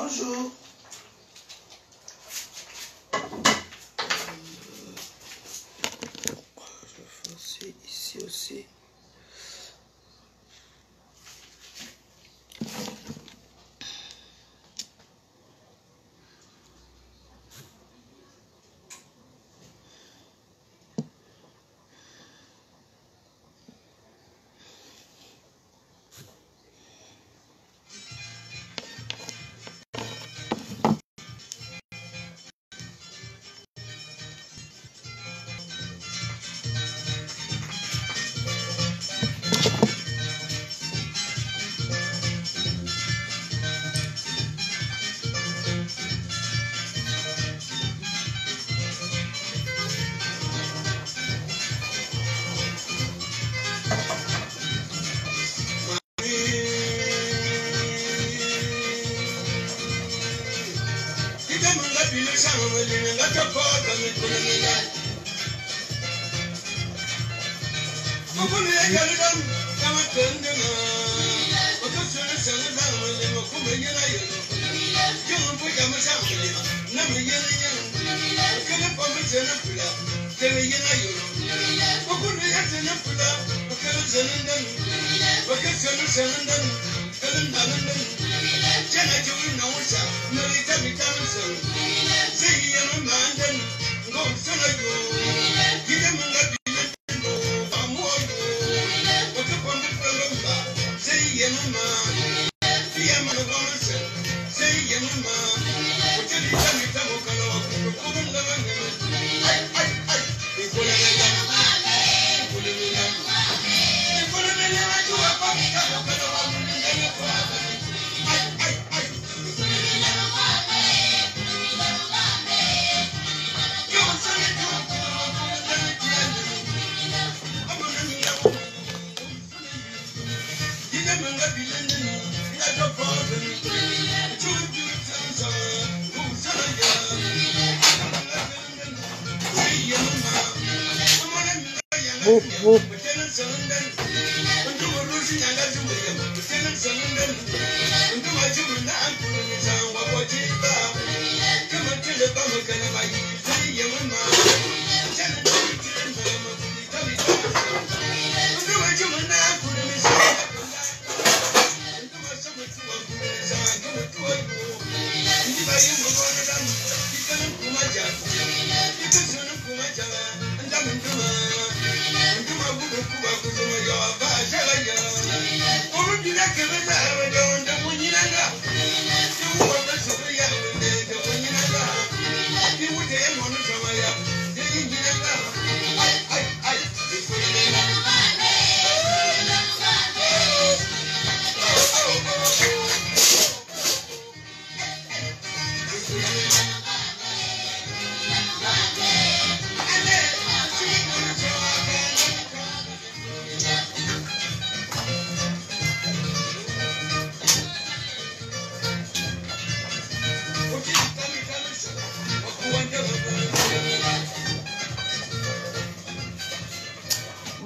Bonjour. Je vais faire aussi, ici aussi.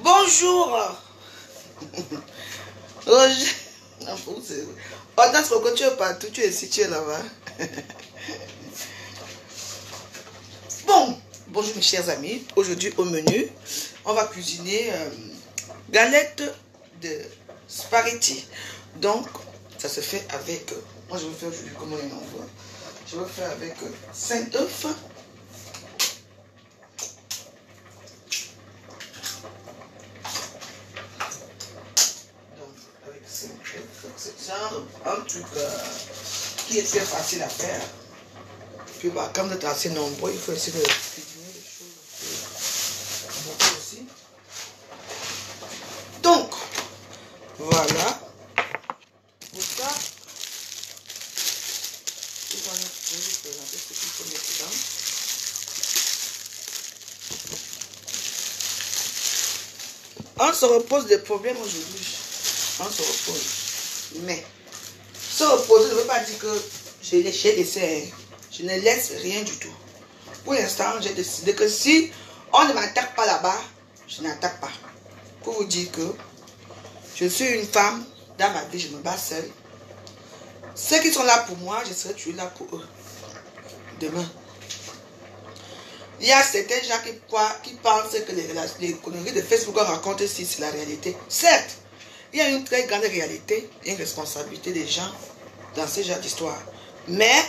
Bonjour. Roger. Attends, pourquoi tu es partout? Tu es situé là-bas. Bon, bonjour mes chers amis. Aujourd'hui au menu, on va cuisiner galettes de spaghetti. Donc, ça se fait avec... moi, je vais faire aujourd'hui comment on envoie. Je vais faire avec 5 œufs. C'est un truc qui est très facile à faire. Puis bah, comme vous êtes assez nombreux, il faut essayer de cuisiner les choses beaucoup aussi. Donc, voilà. Pour ça, je vais vous présenter ce qu'il faut mettre dedans. On se repose des problèmes aujourd'hui. On se repose. Mais se reposer ne veut pas dire que j'ai laissé. Je ne laisse rien du tout. Pour l'instant, j'ai décidé que si on ne m'attaque pas là-bas, je n'attaque pas. Pour vous dire que je suis une femme, dans ma vie, je me bats seule. Ceux qui sont là pour moi, je serai toujours là pour eux. Demain. Il y a certains gens qui pensent que les conneries de Facebook racontent si c'est la réalité. Certes, il y a une très grande réalité et une responsabilité des gens dans ce genre d'histoire. Mais,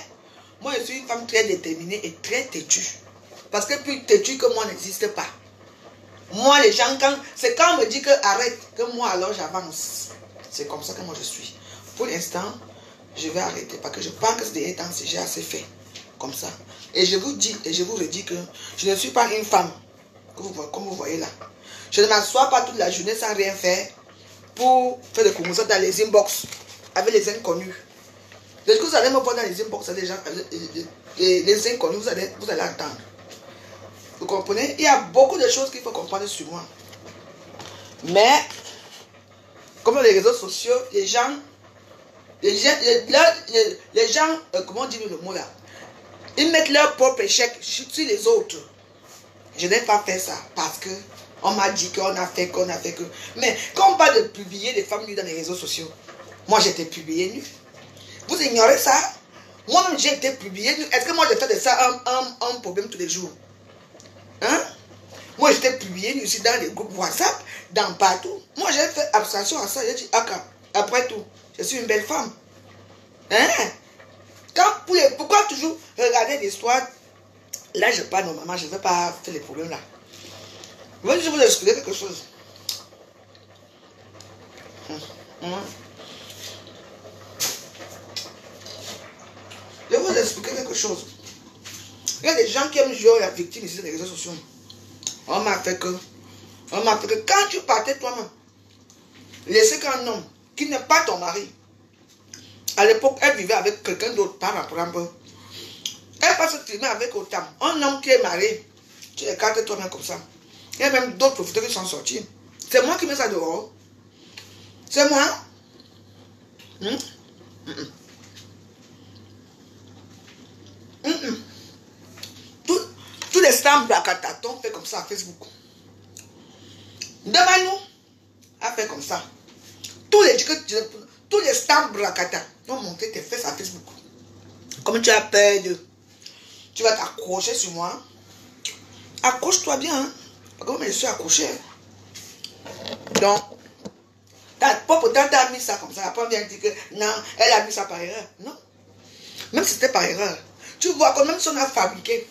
moi je suis une femme très déterminée et très têtue. Parce que plus têtue que moi n'existe pas. Moi, les gens, c'est quand on me dit que arrête, que moi alors j'avance. C'est comme ça que moi je suis. Pour l'instant, je vais arrêter parce que je pense que c'est des temps, j'ai assez fait. Comme ça. Et je vous dis, et je vous redis que je ne suis pas une femme, comme vous voyez là. Je ne m'assois pas toute la journée sans rien faire pour faire des conversations dans les inbox avec les inconnus. Dès que vous allez me voir dans les inbox avec les gens, les inconnus, vous allez entendre. Vous comprenez? Il y a beaucoup de choses qu'il faut comprendre sur moi. Mais, comme dans les réseaux sociaux, les gens, comment dire le mot là? Ils mettent leur propre échec sur les autres. Je n'ai pas fait ça parce que on m'a dit qu'on a fait que. Mais quand on parle de publier des femmes nues dans les réseaux sociaux, moi j'étais publiée nue. Vous ignorez ça? Moi-même j'ai été publiée nue. Est-ce que moi j'ai fait de ça un problème tous les jours? Hein? Moi j'étais publiée nue aussi dans les groupes WhatsApp, dans partout. Moi j'ai fait abstraction à ça. J'ai dit, après tout, je suis une belle femme. Hein? Pourquoi toujours regarder l'histoire? Là, je parle normalement, je ne vais pas faire les problèmes là. Je vais vous expliquer quelque chose. Je vais vous expliquer quelque chose. Il y a des gens qui aiment jouer la victime ici sur les réseaux sociaux. On m'a fait que quand tu partais toi-même, laisser qu'un homme qui n'est pas ton mari, à l'époque, elle vivait avec quelqu'un d'autre, par exemple. Elle va se filmer avec autant. Un homme qui est marié, tu écartes toi-même comme ça. Il y a même d'autres profiteurs qui sont sortis. C'est moi qui mets ça dehors. C'est moi. Tous les stamps Blacataton fait comme ça à Facebook. Devant nous, a fait comme ça. Tous les stamps Blacata ont monté tes fesses à Facebook. Comme tu as peur de... Tu vas t'accrocher sur moi. Accroche-toi bien. Hein? Comme je suis accroché. Donc, ta propre tante a mis ça comme ça. Après, on vient dire que non, elle a mis ça par erreur. Non. Même si c'était par erreur. Tu vois que même si on a fabriqué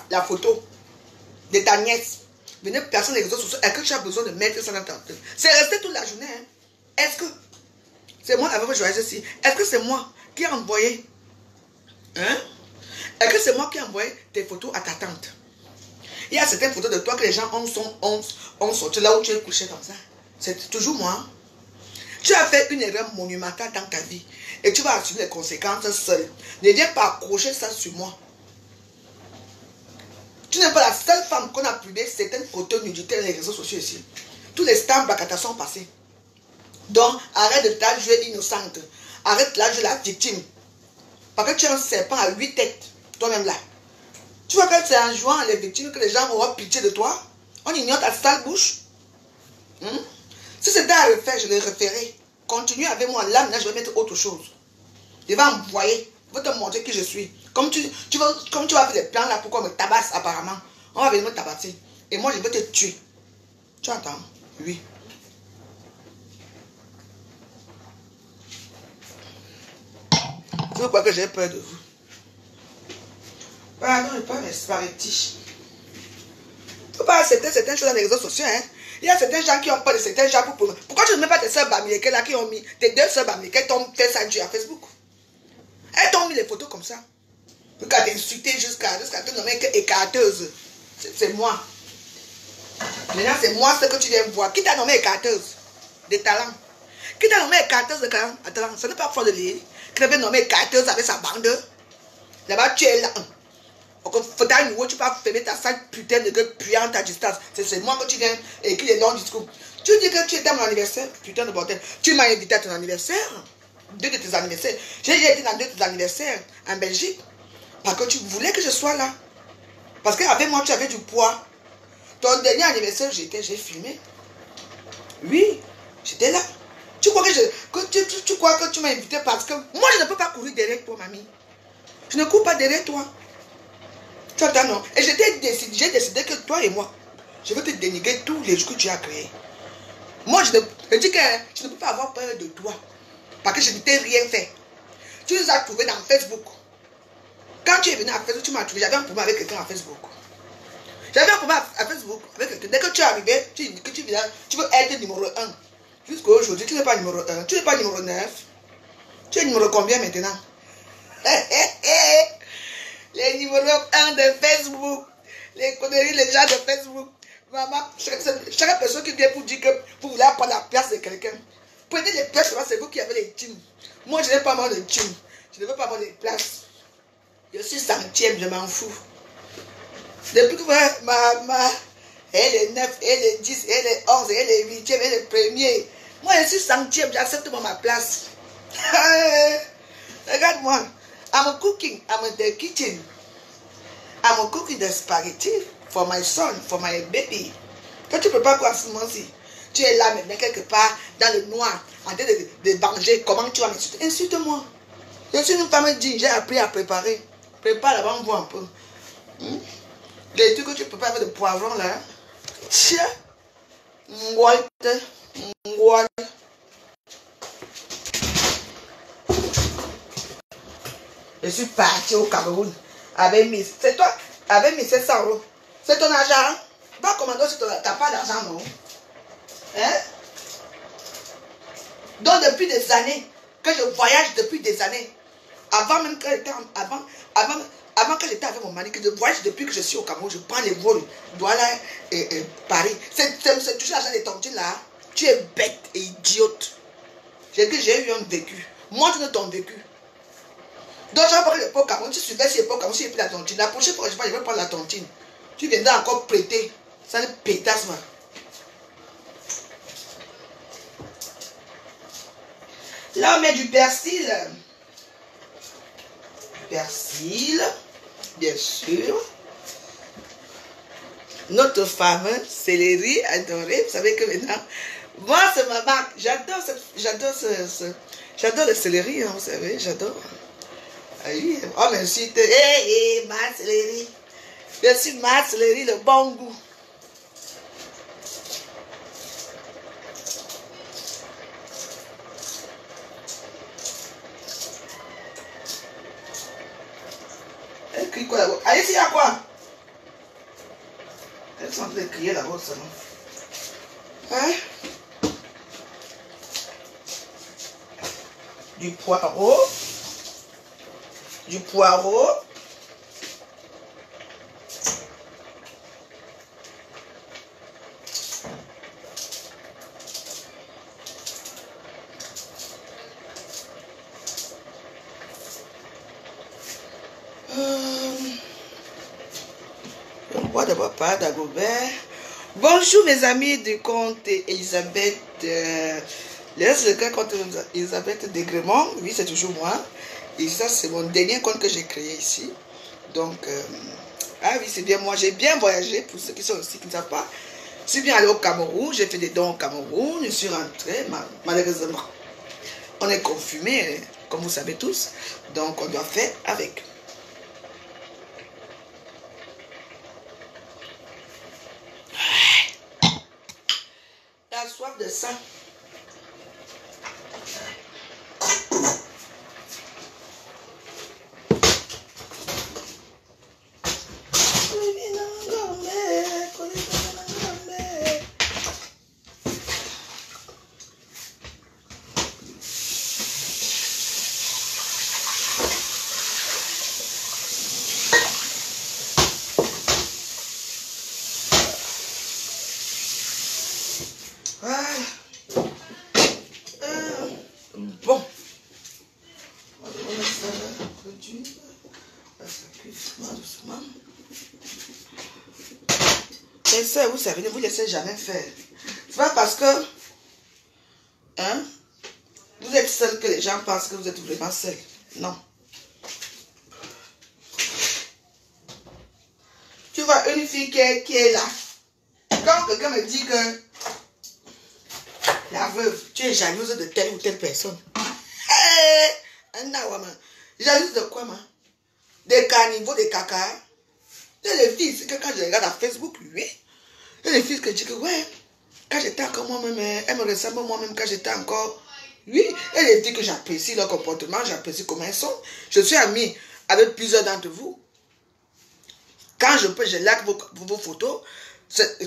la photo de ta nièce, venez personne les réseaux sociaux, est-ce que tu as besoin de mettre ça dans ta tête? C'est resté toute la journée. Hein? Est-ce que c'est moi avec joyeuse ici? Est-ce que c'est moi qui ai envoyé? Hein? Est-ce que c'est moi qui ai envoyé tes photos à ta tante? Il y a certaines photos de toi que les gens ont sorti là où tu es couché comme ça. C'est toujours moi. Tu as fait une erreur monumentale dans ta vie. Et tu vas assumer les conséquences seul. Ne viens pas accrocher ça sur moi. Tu n'es pas la seule femme qu'on a publié certaines photos nudité dans les réseaux sociaux ici. Tous les stamps Blacata sont passés. Donc, arrête de la jouer innocente. Arrête de la jouer la victime. Parce que tu es un serpent à 8 têtes. Toi-même là. Tu vois que c'est en jouant les victimes que les gens auront pitié de toi. On ignore ta sale bouche. Si c'était à refaire, je le referai. Continue avec moi. Là, maintenant, je vais mettre autre chose. Je vais envoyer. Je vais te montrer qui je suis. Comme tu vas faire des plans là, pourquoi on me tabasse apparemment. On va venir me tabasser. Et moi, je vais te tuer. Tu entends? Oui. Vous croyez que j'ai peur de vous? Pardon, je parle spaghettis. Il ne faut pas accepter certaines choses dans les réseaux sociaux. Hein? Il y a certains gens qui ont peur de certains gens pour... Pourquoi tu ne mets pas tes soeurs bamilekées là qui ont mis... Tes deux soeurs bamilekées t'ont fait ça à Facebook. Elles t'ont mis les photos comme ça. Jusqu'à t'insulter, jusqu'à te nommer écarteuse. C'est moi. Maintenant, c'est moi ce que tu viens voir. Qui t'a nommé écarteuse de talent? Qui t'a nommé écarteuse de talent? Ce n'est pas fort de lire. Qui t'avait nommé écarteuse avec sa bande. Là-bas, tu es là. Faut à nouveau, tu peux fermer ta sale putain de gueule puante à distance. C'est moi que tu viens écrire les longs discours. Tu dis que tu étais à mon anniversaire, putain de bordel. Tu m'as invité à ton anniversaire. Deux de tes anniversaires. J'ai été dans deux de tes anniversaires en Belgique. Parce que tu voulais que je sois là. Parce qu'avec moi, tu avais du poids. Ton dernier anniversaire, j'ai filmé. Oui, j'étais là. Tu crois que tu crois que tu m'as invité parce que moi je ne peux pas courir derrière toi, mamie. Je ne cours pas derrière toi. Tu entends, non? Et j'ai décidé que toi et moi, je vais te dénigrer tous les jours que tu as créés. Moi, je dis que je ne peux pas avoir peur de toi. Parce que je ne t'ai rien fait. Tu nous as trouvés dans Facebook. Quand tu es venu à Facebook, tu m'as trouvé. J'avais un problème avec quelqu'un à Facebook. J'avais un problème à Facebook avec quelqu'un. Dès que tu es arrivé, tu dis que tu veux être numéro 1. Jusqu'à aujourd'hui, tu n'es pas numéro 1. Tu n'es pas numéro 9. Tu es numéro combien maintenant? Les numéros 1 de Facebook. Les conneries, les gens de Facebook. Maman, chaque personne qui vient pour dire que vous voulez prendre la place de quelqu'un. Prenez les places, c'est vous qui avez les teams. Moi, je n'ai pas mal de teams. Je ne veux pas avoir de place. Je suis centième, je m'en fous. Depuis que maman, elle est 9, elle est 10, elle est 11, elle est 8e, elle est 1er. Moi, je suis centième, j'accepte ma place. Regarde-moi. I'm cooking, I'm in the kitchen. I'm cooking the spaghetti for my son, for my baby. Quand tu prépares quoi à ce moment-ci? Tu es là maintenant quelque part dans le noir, en train de manger. Comment tu vas m'insulter? Insulte-moi. Je suis une femme digne, j'ai appris à préparer. Prépare avant, on voit un peu. Les trucs que tu prépares avec des poivrons là. Tiens. Je suis parti au Cameroun avec mes. C'est toi, avec mes 700 €. C'est ton argent. Va commander si tu n'as pas d'argent, non? Hein? Donc depuis des années, que je voyage depuis des années, avant même que j'étais avant que j'étais avec mon mari, que je voyage depuis que je suis au Cameroun, je prends les vols, Douala et Paris. C'est toujours l'argent des tontines là. Tu es bête et idiote. J'ai eu un vécu. Montre-nous ton vécu. Donc je vais prendre le pot au Cameroun. Tu suivais si le pot au Cameroun, si j'ai pris la tontine. La prochaine fois que je vais prendre la tontine. Tu viendras encore prêter. Ça ne pétasse, moi. Là, on met du persil. Persil, bien sûr. Notre fameux céleri adoré. Vous savez que maintenant, moi, c'est ma marque. J'adore le céleri, hein, vous savez, j'adore. Oui, on m'insulte. Hé, ma céleri. Je suis ma céleri, le bon goût. Elle crie quoi là-bas? Allez, il y a quoi? Elles sont en train de crier là-bas seulement. Hein? Du poireau. Du poireau. Bois de papa d'Agobert. Bonjour mes amis du compte Elisabeth. Le compte Elisabeth Degremont. Oui, c'est toujours moi. Et ça, c'est mon dernier compte que j'ai créé ici. Donc, ah oui, c'est bien moi. J'ai bien voyagé pour ceux qui sont aussi qui ne savent pas. Je suis bien allé au Cameroun. J'ai fait des dons au Cameroun. Je suis rentré. Malheureusement, on est confumé, comme vous savez tous. Donc, on doit faire avec. La soif de sang. Bon. Et ça, vous savez, ne vous laissez jamais faire. C'est pas parce que hein, vous êtes seul que les gens pensent que vous êtes vraiment seul. Non. Tu vois une fille qui est là. Quand quelqu'un me dit que La veuve, tu es jalouse de telle ou telle personne. Jalouse de quoi, man? Des carnivores, des caca. Il y a les filles, c'est que quand je regarde à Facebook, oui. Il y a les filles que je dis que, ouais, quand j'étais encore moi-même, elles me ressemblent moi-même quand j'étais encore. Oui, il y a les filles que j'apprécie leur comportement, j'apprécie comment elles sont. Je suis amie avec plusieurs d'entre vous. Quand je peux, je like vos photos.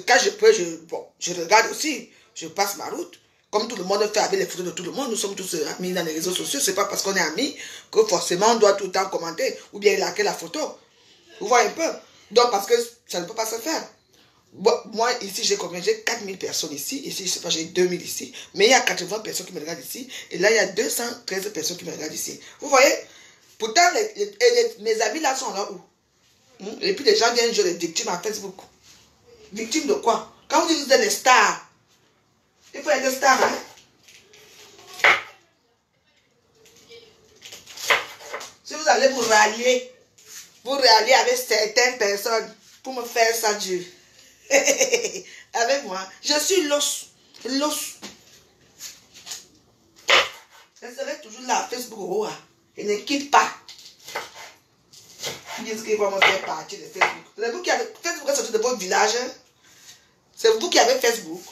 Quand je peux, je regarde aussi. Je passe ma route. Comme tout le monde fait avec les photos de tout le monde, nous sommes tous amis dans les réseaux sociaux. C'est pas parce qu'on est amis que forcément on doit tout le temps commenter ou bien liker la photo. Vous voyez un peu? Donc parce que ça ne peut pas se faire. Bon, moi ici j'ai combien? J'ai 4000 personnes ici. Ici je sais pas, j'ai 2000 ici. Mais il y a 80 personnes qui me regardent ici. Et là il y a 213 personnes qui me regardent ici. Vous voyez? Pourtant mes amis là sont là où? Et puis les gens viennent jouer les victimes à Facebook. Victimes de quoi? Quand vous dites que vous êtes des stars, il faut être des stars, hein? Si vous allez vous rallier avec certaines personnes pour me faire ça, Dieu. Avec moi, je suis l'os. L'os. Je serai toujours là à Facebook. Et ne quitte pas. Ils disent qu'ils vont me faire partie de Facebook. C'est vous qui avez Facebook est sorti de votre village. C'est vous qui avez Facebook.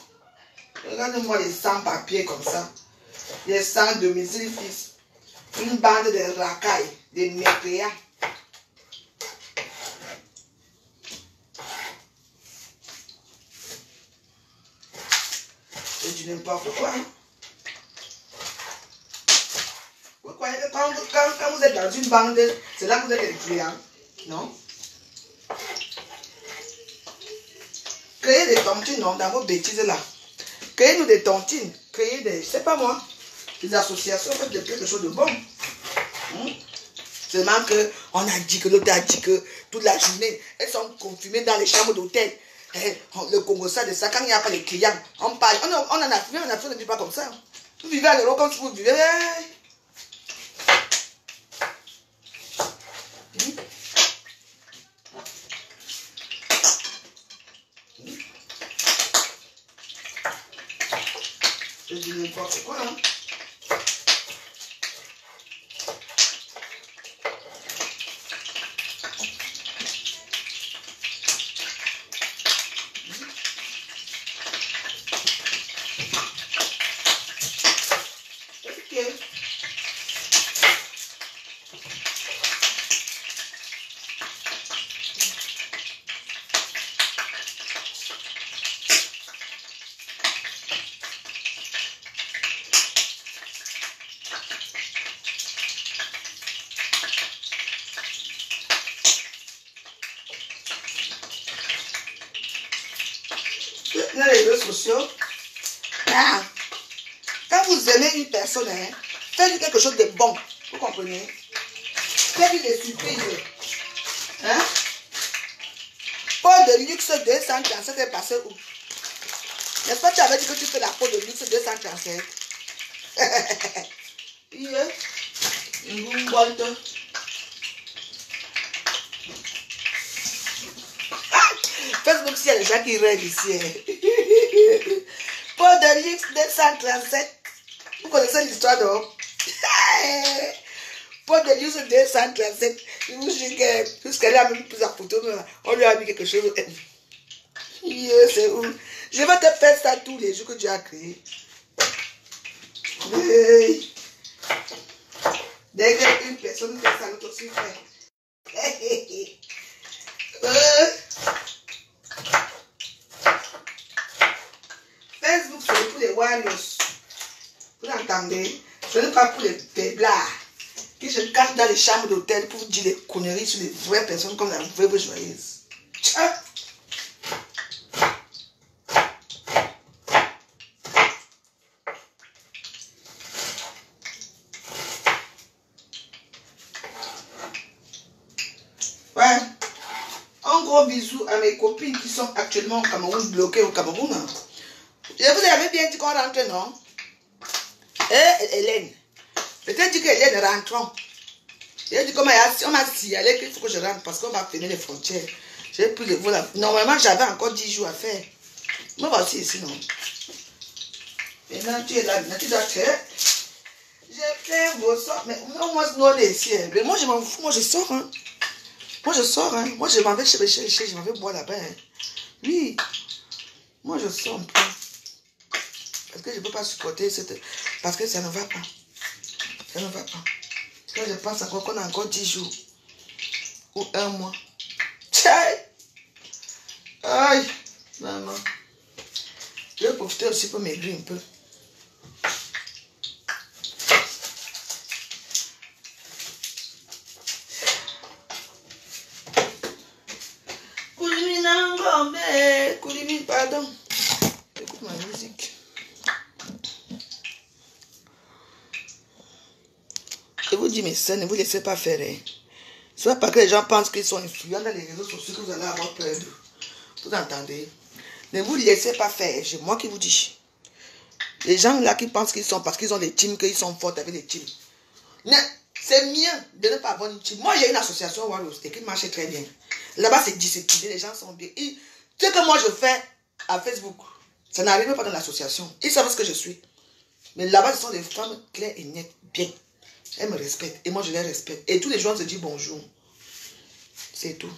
Regardez-moi les sans-papiers comme ça. Les sans-domicile fils. Une bande de racailles, de mécréants. C'est du n'importe quoi. Vous croyez que quand vous êtes dans une bande, c'est là que vous êtes influent? Non? Créez des tontines, non, dans vos bêtises là. Créez-nous des tontines. Créez des, je sais pas moi, des associations, faites quelque chose de bon. Seulement qu'on a dit que l'autre a dit que toute la journée, elles sont confinées dans les chambres d'hôtel. Le Congo, ça, de ça, quand il n'y a pas les clients, on parle. On en a fait, on ne dit pas comme ça. Vous vivez à l'euro comme si vous vivez. Je dis n'importe quoi, hein. Dans les réseaux sociaux, quand vous aimez une personne, faites-lui quelque chose de bon. Vous comprenez? Faites-lui des surprises. Hein? Peau de luxe 237 est passé où? N'est-ce pas que tu avais dit que tu fais la peau de luxe 237? Facebook, s'il y a des gens qui rêvent ici. Peau de luxe 237. Vous connaissez l'histoire, non? Peau de luxe 237. Je vous jure que jusqu'à là, même plus à photo, on lui a mis quelque chose. C'est où? Je vais te faire ça tous les jours que tu as créé. Dès qu'une personne fait ça, l'autre aussi fait. Facebook, c'est pour les warriors. Vous entendez? Ce n'est pas pour les faiblards qui se cachent dans les chambres d'hôtel pour dire des conneries sur les vraies personnes comme la veuve joyeuse. Tiens! Ouais. Un gros bisou à mes copines qui sont actuellement au Cameroun, bloquées au Cameroun. Je vous avais bien dit qu'on rentre, non? Hélène. Peut-être dit que Hélène rentrons. J'ai dit comment on m'a signalé qu'il faut que je rentre parce qu'on va fermer les frontières. J'ai pris le vol. Normalement, j'avais encore 10 jours à faire. Me voici ici, non? Maintenant, tu es là, maintenant, tu dois faire. J'ai fait vos sorts, mais moi, non, ici. Mais moi, je m'en fous, moi, je sors. Hein. Moi, je sors. Hein. Moi, je m'en vais chez je m'en vais boire là-bas. Hein. Oui. Moi, je sors un peu. Parce que je ne peux pas supporter cette... Parce que ça ne va pas. Ça ne va pas. Quand je pense encore qu'on a encore 10 jours. Ou 1 mois. Tchaï! Aïe! Non, non. Je vais profiter aussi pour maigrir un peu. Koulimine, pardon. Écoute ma musique. Je vous dis, mes sœurs, ne vous laissez pas faire. Hein. C'est pas parce que les gens pensent qu'ils sont influents dans les réseaux sociaux que vous allez avoir peur d'eux. Vous entendez? Ne vous laissez pas faire. C'est moi qui vous dis. Les gens là qui pensent qu'ils sont, parce qu'ils ont des teams, qu'ils sont forts avec des teams. C'est mieux de ne pas avoir une team. Moi, j'ai une association Warriors qui marche très bien. Là-bas, c'est discipliné, les gens sont bien. Ce que moi, je fais à Facebook, ça n'arrive pas dans l'association. Ils savent ce que je suis. Mais là-bas, ce sont des femmes claires et nettes, bien. Elles me respectent et moi, je les respecte. Et tous les jours, on se dit bonjour. C'est tout.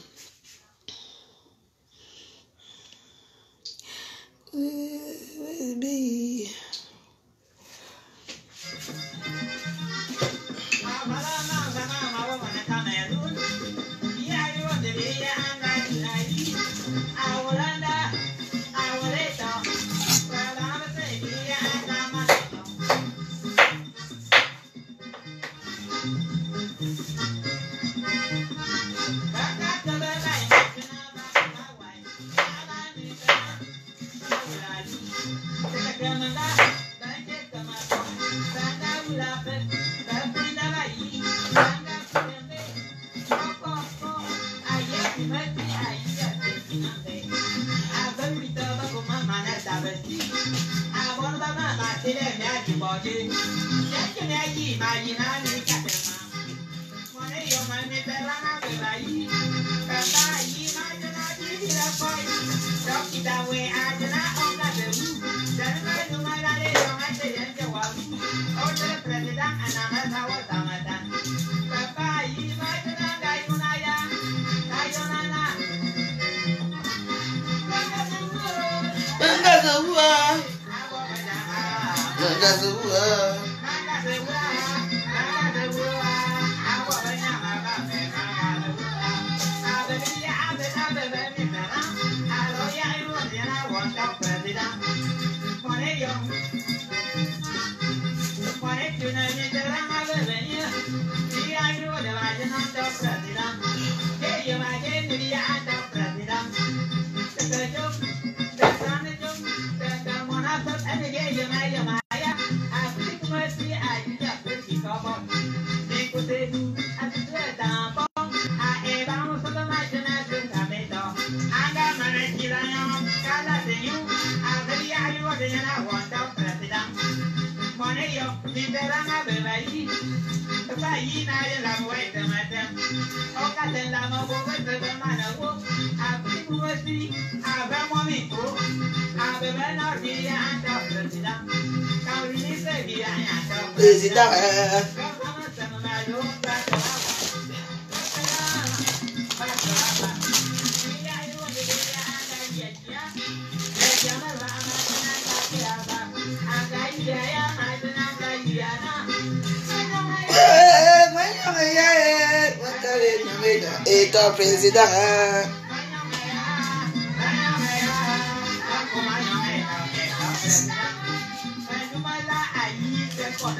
Et ton président.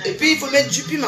Et puis il faut mettre du piment.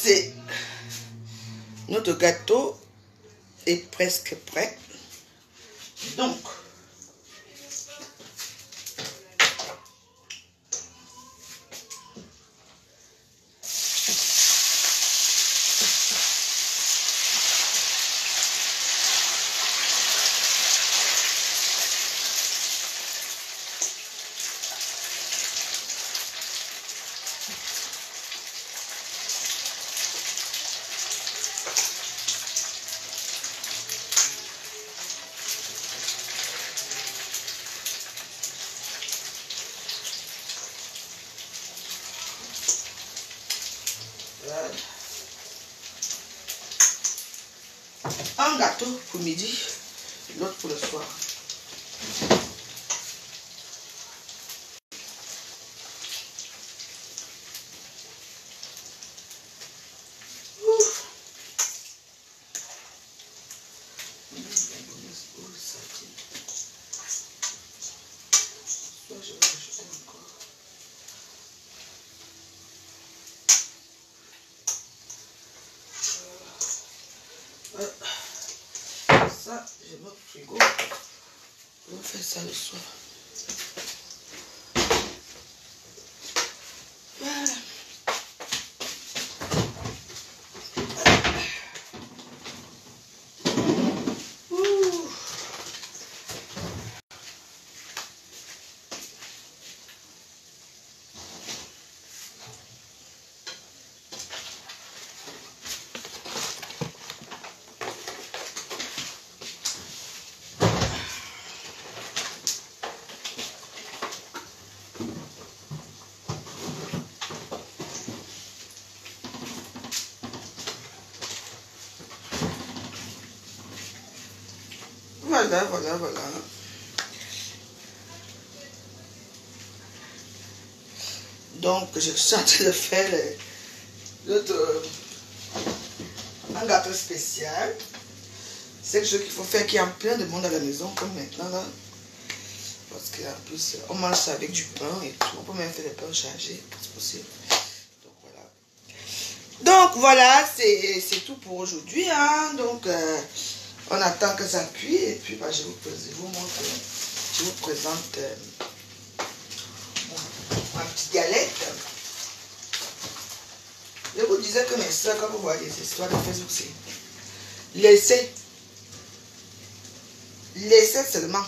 C'est notre gâteau est presque prêt. Donc, un gâteau pour midi, l'autre pour le soir. Ouf. je mets au frigo. Je vais faire ça le soir. Voilà. Voilà. Donc, je suis en train de faire un gâteau spécial. C'est quelque chose qu'il faut faire, qu'il y a plein de monde à la maison, comme maintenant, là. Parce qu'en plus, on mange ça avec du pain et tout. On peut même faire des pains chargés, c'est possible. Donc, voilà, c'est tout pour aujourd'hui, hein. Donc, on attend que ça cuit et puis bah, je vous présente ma petite galette. Je vous disais que mes soeurs, quand vous voyez ces histoires de Facebook, c'est laissez seulement.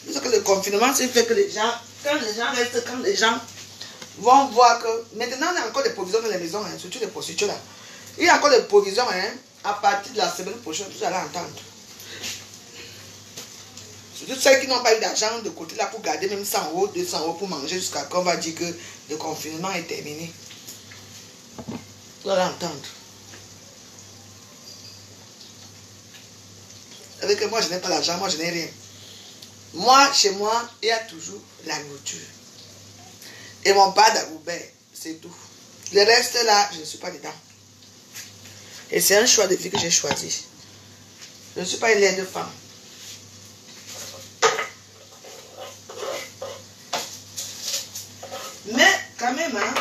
Parce que le confinement, c'est fait que les gens, quand les gens vont voir que maintenant, il y a encore des provisions dans les maisons, hein, surtout les prostituées là. Il y a encore des provisions, hein. À partir de la semaine prochaine, vous allez entendre. Surtout celles qui n'ont pas eu d'argent de côté là pour garder même 100 €, 200 € pour manger jusqu'à quand on va dire que le confinement est terminé. Vous allez entendre. Avec moi, je n'ai pas l'argent, moi je n'ai rien. Moi, chez moi, il y a toujours la nourriture. Et mon pas d'Agoubert, c'est tout. Le reste là, je ne suis pas dedans. Et c'est un choix de vie que j'ai choisi. Je ne suis pas une laide femme. Mais quand même, hein,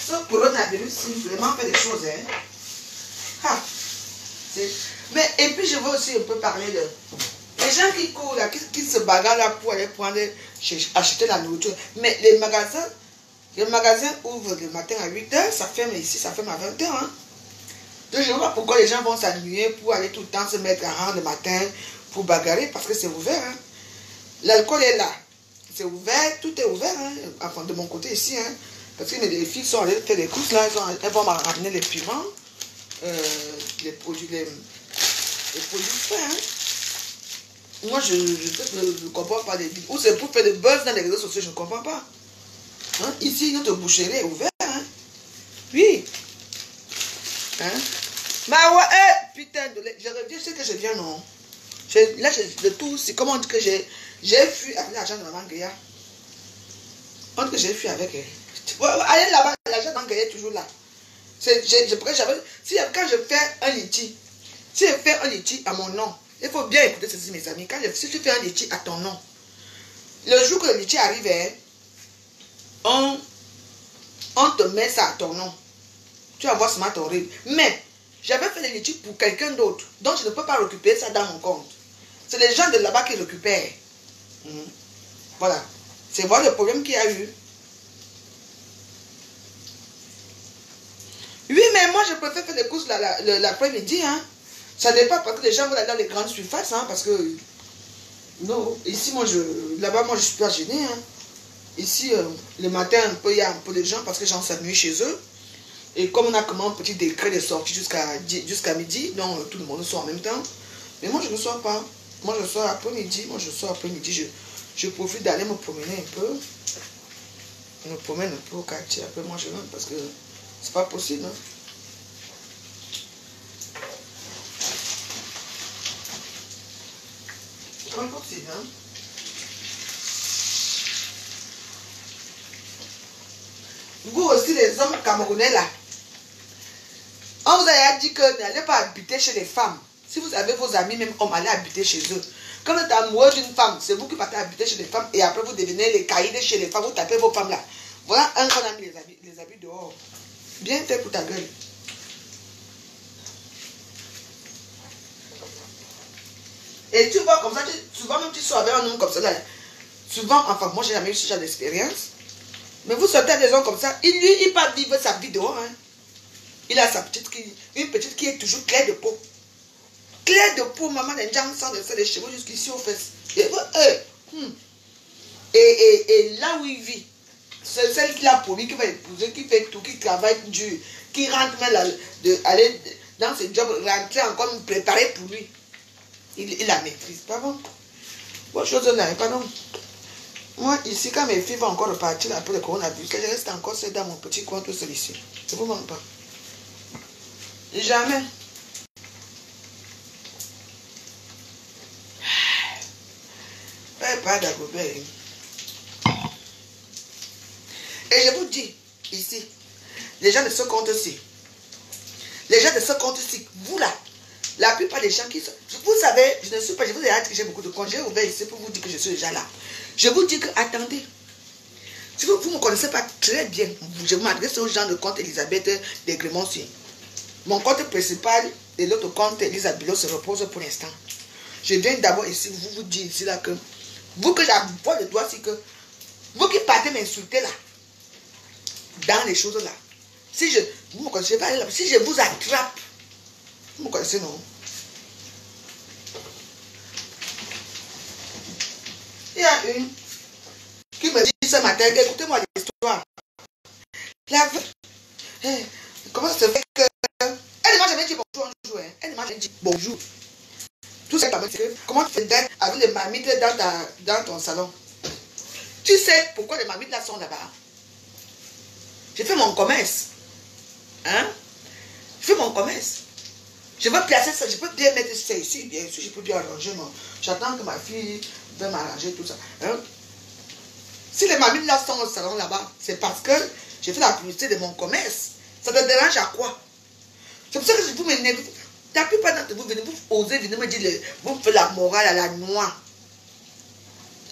ce coronavirus, il vraiment fait des choses. Hein. Ah, mais et puis je veux aussi un peu parler de les gens qui courent là, qui se bagarrent là pour aller acheter la nourriture. Mais les magasins ouvrent le matin à 8 h, ça ferme ici, ça ferme à 20 h. Hein. Donc je ne vois pas pourquoi les gens vont s'ennuyer pour aller tout le temps se mettre en rang le matin pour bagarrer, parce que c'est ouvert. Hein. L'alcool est là. C'est ouvert, tout est ouvert. Hein. Enfin, de mon côté ici. Hein. Parce que mes filles sont allées faire des courses là, elles vont me ramener les piments, les produits frais. Hein. Moi, je ne comprends pas des vidéos. Ou c'est pour faire des buzz dans les réseaux sociaux, je ne comprends pas. Hein? Ici, notre boucherie est ouverte. Hein? Oui. Hein? Bah ouais, putain, je reviens, c'est que je viens, non. Là, le tout, c'est comment on dit que j'ai fui avec l'argent de maman Guéa. On dit que j'ai fui avec elle. Allez là-bas, l'argent de maman Guéa est toujours là. Quand je fais un liti, si je fais un liti à mon nom, il faut bien écouter ceci, mes amis. Si tu fais un liti à ton nom, le jour que le liti arrive, on te met ça à ton nom. Tu vas voir ce matin horrible. Mais j'avais fait le liti pour quelqu'un d'autre. Donc je ne peux pas récupérer ça dans mon compte. C'est les gens de là-bas qui récupèrent. Voilà. C'est voilà le problème qu'il y a eu. Oui, mais moi je préfère faire les courses l'après-midi. Hein. Ça dépend parce que les gens vont aller dans les grandes surfaces. Hein, parce que non, ici, là-bas, moi je suis pas gênée. Hein. Ici, le matin, il y a un peu de gens parce que les gens s'ennuient chez eux. Et comme on a comme un petit décret de sortie jusqu'à midi, donc tout le monde sort en même temps. Mais moi je ne sors pas. Moi je sors après-midi. Je profite d'aller me promener un peu. Je me promène un peu au quartier. Après moi je rentre parce que c'est pas possible. Hein. C'est pas possible. Hein. Vous aussi les hommes camerounais là. On vous a dit que n'allez pas habiter chez les femmes. Si vous avez vos amis, même hommes, allez habiter chez eux. Quand vous êtes amoureux d'une femme, c'est vous qui partez habiter chez les femmes et après vous devenez les caïds chez les femmes, vous tapez vos femmes là. Voilà un qu'on a mis les habits dehors. Bien fait pour ta gueule. Et tu vois comme ça, souvent même tu sors avec un homme comme ça. Là, souvent, enfin, moi j'ai jamais eu ce genre d'expérience. Mais vous sortez avec des hommes comme ça, il part vivre sa vie dehors. Hein. Il a sa petite une petite qui est toujours claire de peau. Claire de peau, maman, les gens sans les cheveux jusqu'ici aux fesses. Et là où il vit, c'est celle qui a pour lui, qui va épouser, qui fait tout, qui travaille dur, qui rentre même aller dans ce job, rentrer encore préparé pour lui. Il la maîtrise, pas bon. Bonne chose là, pardon. Moi, ici, quand mes filles vont encore repartir après le coronavirus, je reste encore seul dans mon petit coin tout seul ici. Je ne vous manque pas. Jamais. Pas d'Agobert. Et je vous dis, ici, les gens de ce compte-ci, les gens de ce compte-ci, vous là, la plupart des gens qui sont... Vous savez, je ne suis pas... Je vous ai dit que j'ai beaucoup de comptes. J'ai ouvert ici pour vous dire que je suis déjà là. Je vous dis que, attendez. Si vous ne me connaissez pas très bien, je m'adresse aux gens de compte Elisabeth Desgrémont-Sy. Mon compte principal et l'autre compte Elisabeth Bilo se repose pour l'instant. Je viens d'abord ici, vous dire ici là que... Vous que j'envoie le doigt ici que... Vous qui partez m'insulter là, dans les choses là, si je... Vous me connaissez pas là, si je vous attrape, vous me connaissez non? Il y a une qui me dit ce matin, écoutez-moi l'histoire. Comment ça se fait que... Elle ne m'a jamais dit bonjour un jour. Hein. Elle ne m'a jamais dit bonjour. Tout ça, c'est que comment tu fais avec les marmites dans ton salon. Tu sais pourquoi les marmites là sont là-bas? J'ai fait mon commerce. Hein? Je fais mon commerce. Je veux placer ça, je peux bien mettre ça ici, bien sûr, je peux bien arranger. J'attends que ma fille vienne m'arranger tout ça. Hein? Si les marmites là sont au salon là-bas, c'est parce que j'ai fait la publicité de mon commerce. Ça te dérange à quoi? C'est pour ça que vous m'énervez. La plupart d'entre vous, vous osez venir me dire, vous me faites la morale à la noix.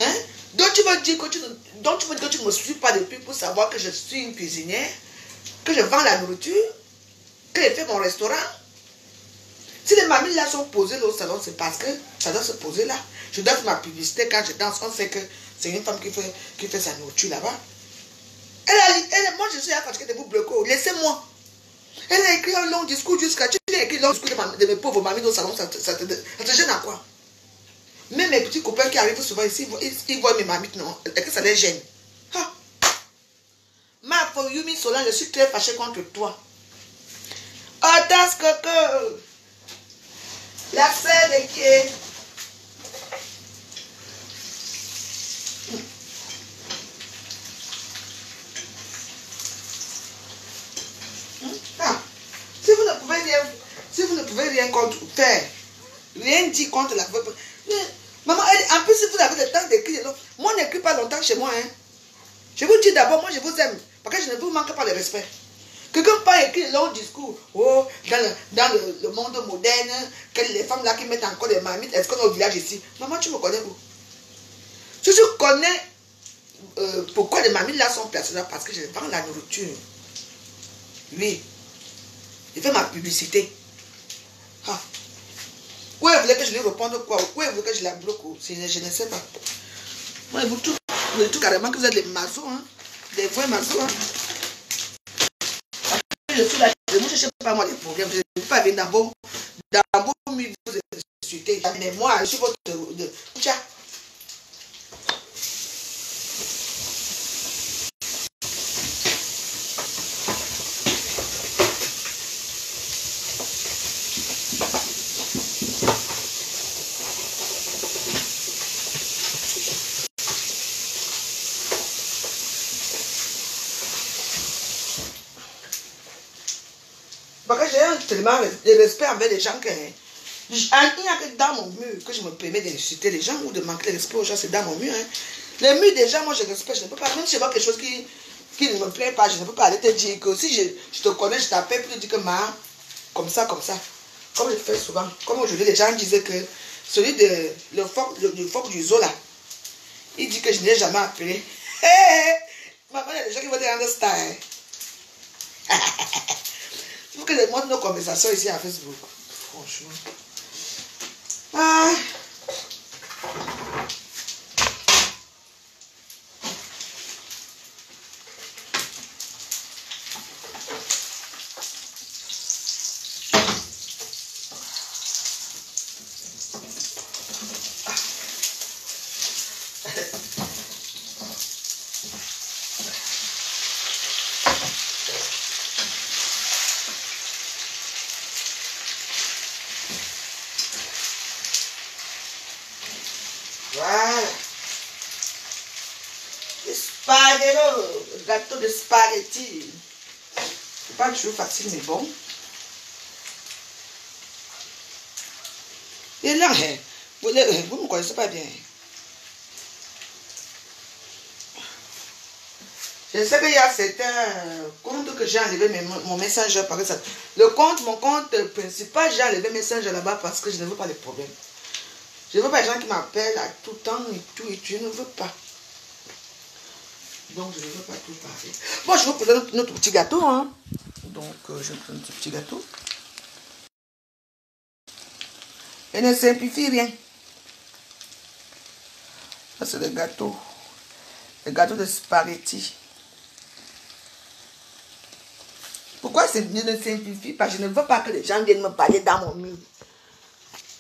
Hein? Donc tu me dis que tu ne me suis pas depuis pour savoir que je suis une cuisinière, que je vends la nourriture, que je fais mon restaurant. Si les mamies là sont posées là au salon, c'est parce que ça doit se poser là. Je dois faire ma publicité quand je danse. On sait que c'est une femme qui fait sa nourriture là-bas. Moi je suis à fatiguée de vous bloquer. Laissez-moi. Elle a écrit un long discours jusqu'à... Tu as écrit un long discours de mes pauvres mamies au salon. Ça te gêne à quoi? Même mes petits copains qui arrivent souvent ici, ils voient mes mamies, non? Est-ce que ça les gêne? Ah. Ma pour Yumi Solange, je suis très fâchée contre toi. Oh, das coco. La sœur de qui est... Ah. Si vous ne pouvez rien faire, rien dire contre la... Maman, en plus, si vous avez le temps d'écrire, moi, on n'écrit pas longtemps chez moi. Hein. Je vous dis d'abord, moi, je vous aime. Parce que je ne vous manque pas de respect. Quelqu'un pas écrit un long discours. Oh, dans le monde moderne, que les femmes là qui mettent encore des marmites, est-ce qu'on est au village ici? Maman, tu me connais où? Si je connais pourquoi les marmites là sont placées là, parce que je vends la nourriture. Oui. Je fais ma publicité. Ah. Où vous voulez que je lui réponde quoi? Où vous voulez que je la bloque? Je ne sais pas. Moi, vous tout carrément que vous êtes des maçons, hein? Des vrais maçons. Hein? Je suis là, je ne cherche pas moi les problèmes. Je ne peux pas venir dans vos milieux, vous insulter. Mais moi, je suis votre... Tiens. Parce que j'ai tellement de respect envers les gens que... Il n'y a que dans mon mur que je me permets d'insulter les gens ou de manquer de respect aux gens, c'est dans mon mur. Hein. Les murs des gens, moi je respecte, je ne peux pas, même si je vois quelque chose qui ne me plaît pas, je ne peux pas aller te dire que si je te connais, je t'appelle pour te dire que comme ça. Comme je fais souvent. Comme aujourd'hui, les gens disaient que celui de le phoque du zoo là, il dit que je ne l'ai jamais appelé. Maman, il y a des gens qui vont te rendre star. Il faut que je montre nos conversations ici à Facebook. Franchement. Ah, Voilà. Le spaghetti, gâteau de spaghetti. C'est pas toujours facile, mais bon. Et là, vous ne me connaissez pas bien. Je sais qu'il y a certains comptes que j'ai enlevé mon Messenger parce que ça. Mon compte principal, j'ai enlevé Messenger là-bas parce que je ne veux pas les problèmes. Je ne veux pas les gens qui m'appellent à tout temps et tout, je ne veux pas. Donc, je ne veux pas tout parler. Bon, je vais vous présenter notre petit gâteau. Hein. Donc, je vais vous présenter notre petit gâteau. Et ne simplifie rien. Ça, c'est le gâteau. Le gâteau de spaghetti. Pourquoi je ne simplifie pas? Je ne veux pas que les gens viennent me parler dans mon mur.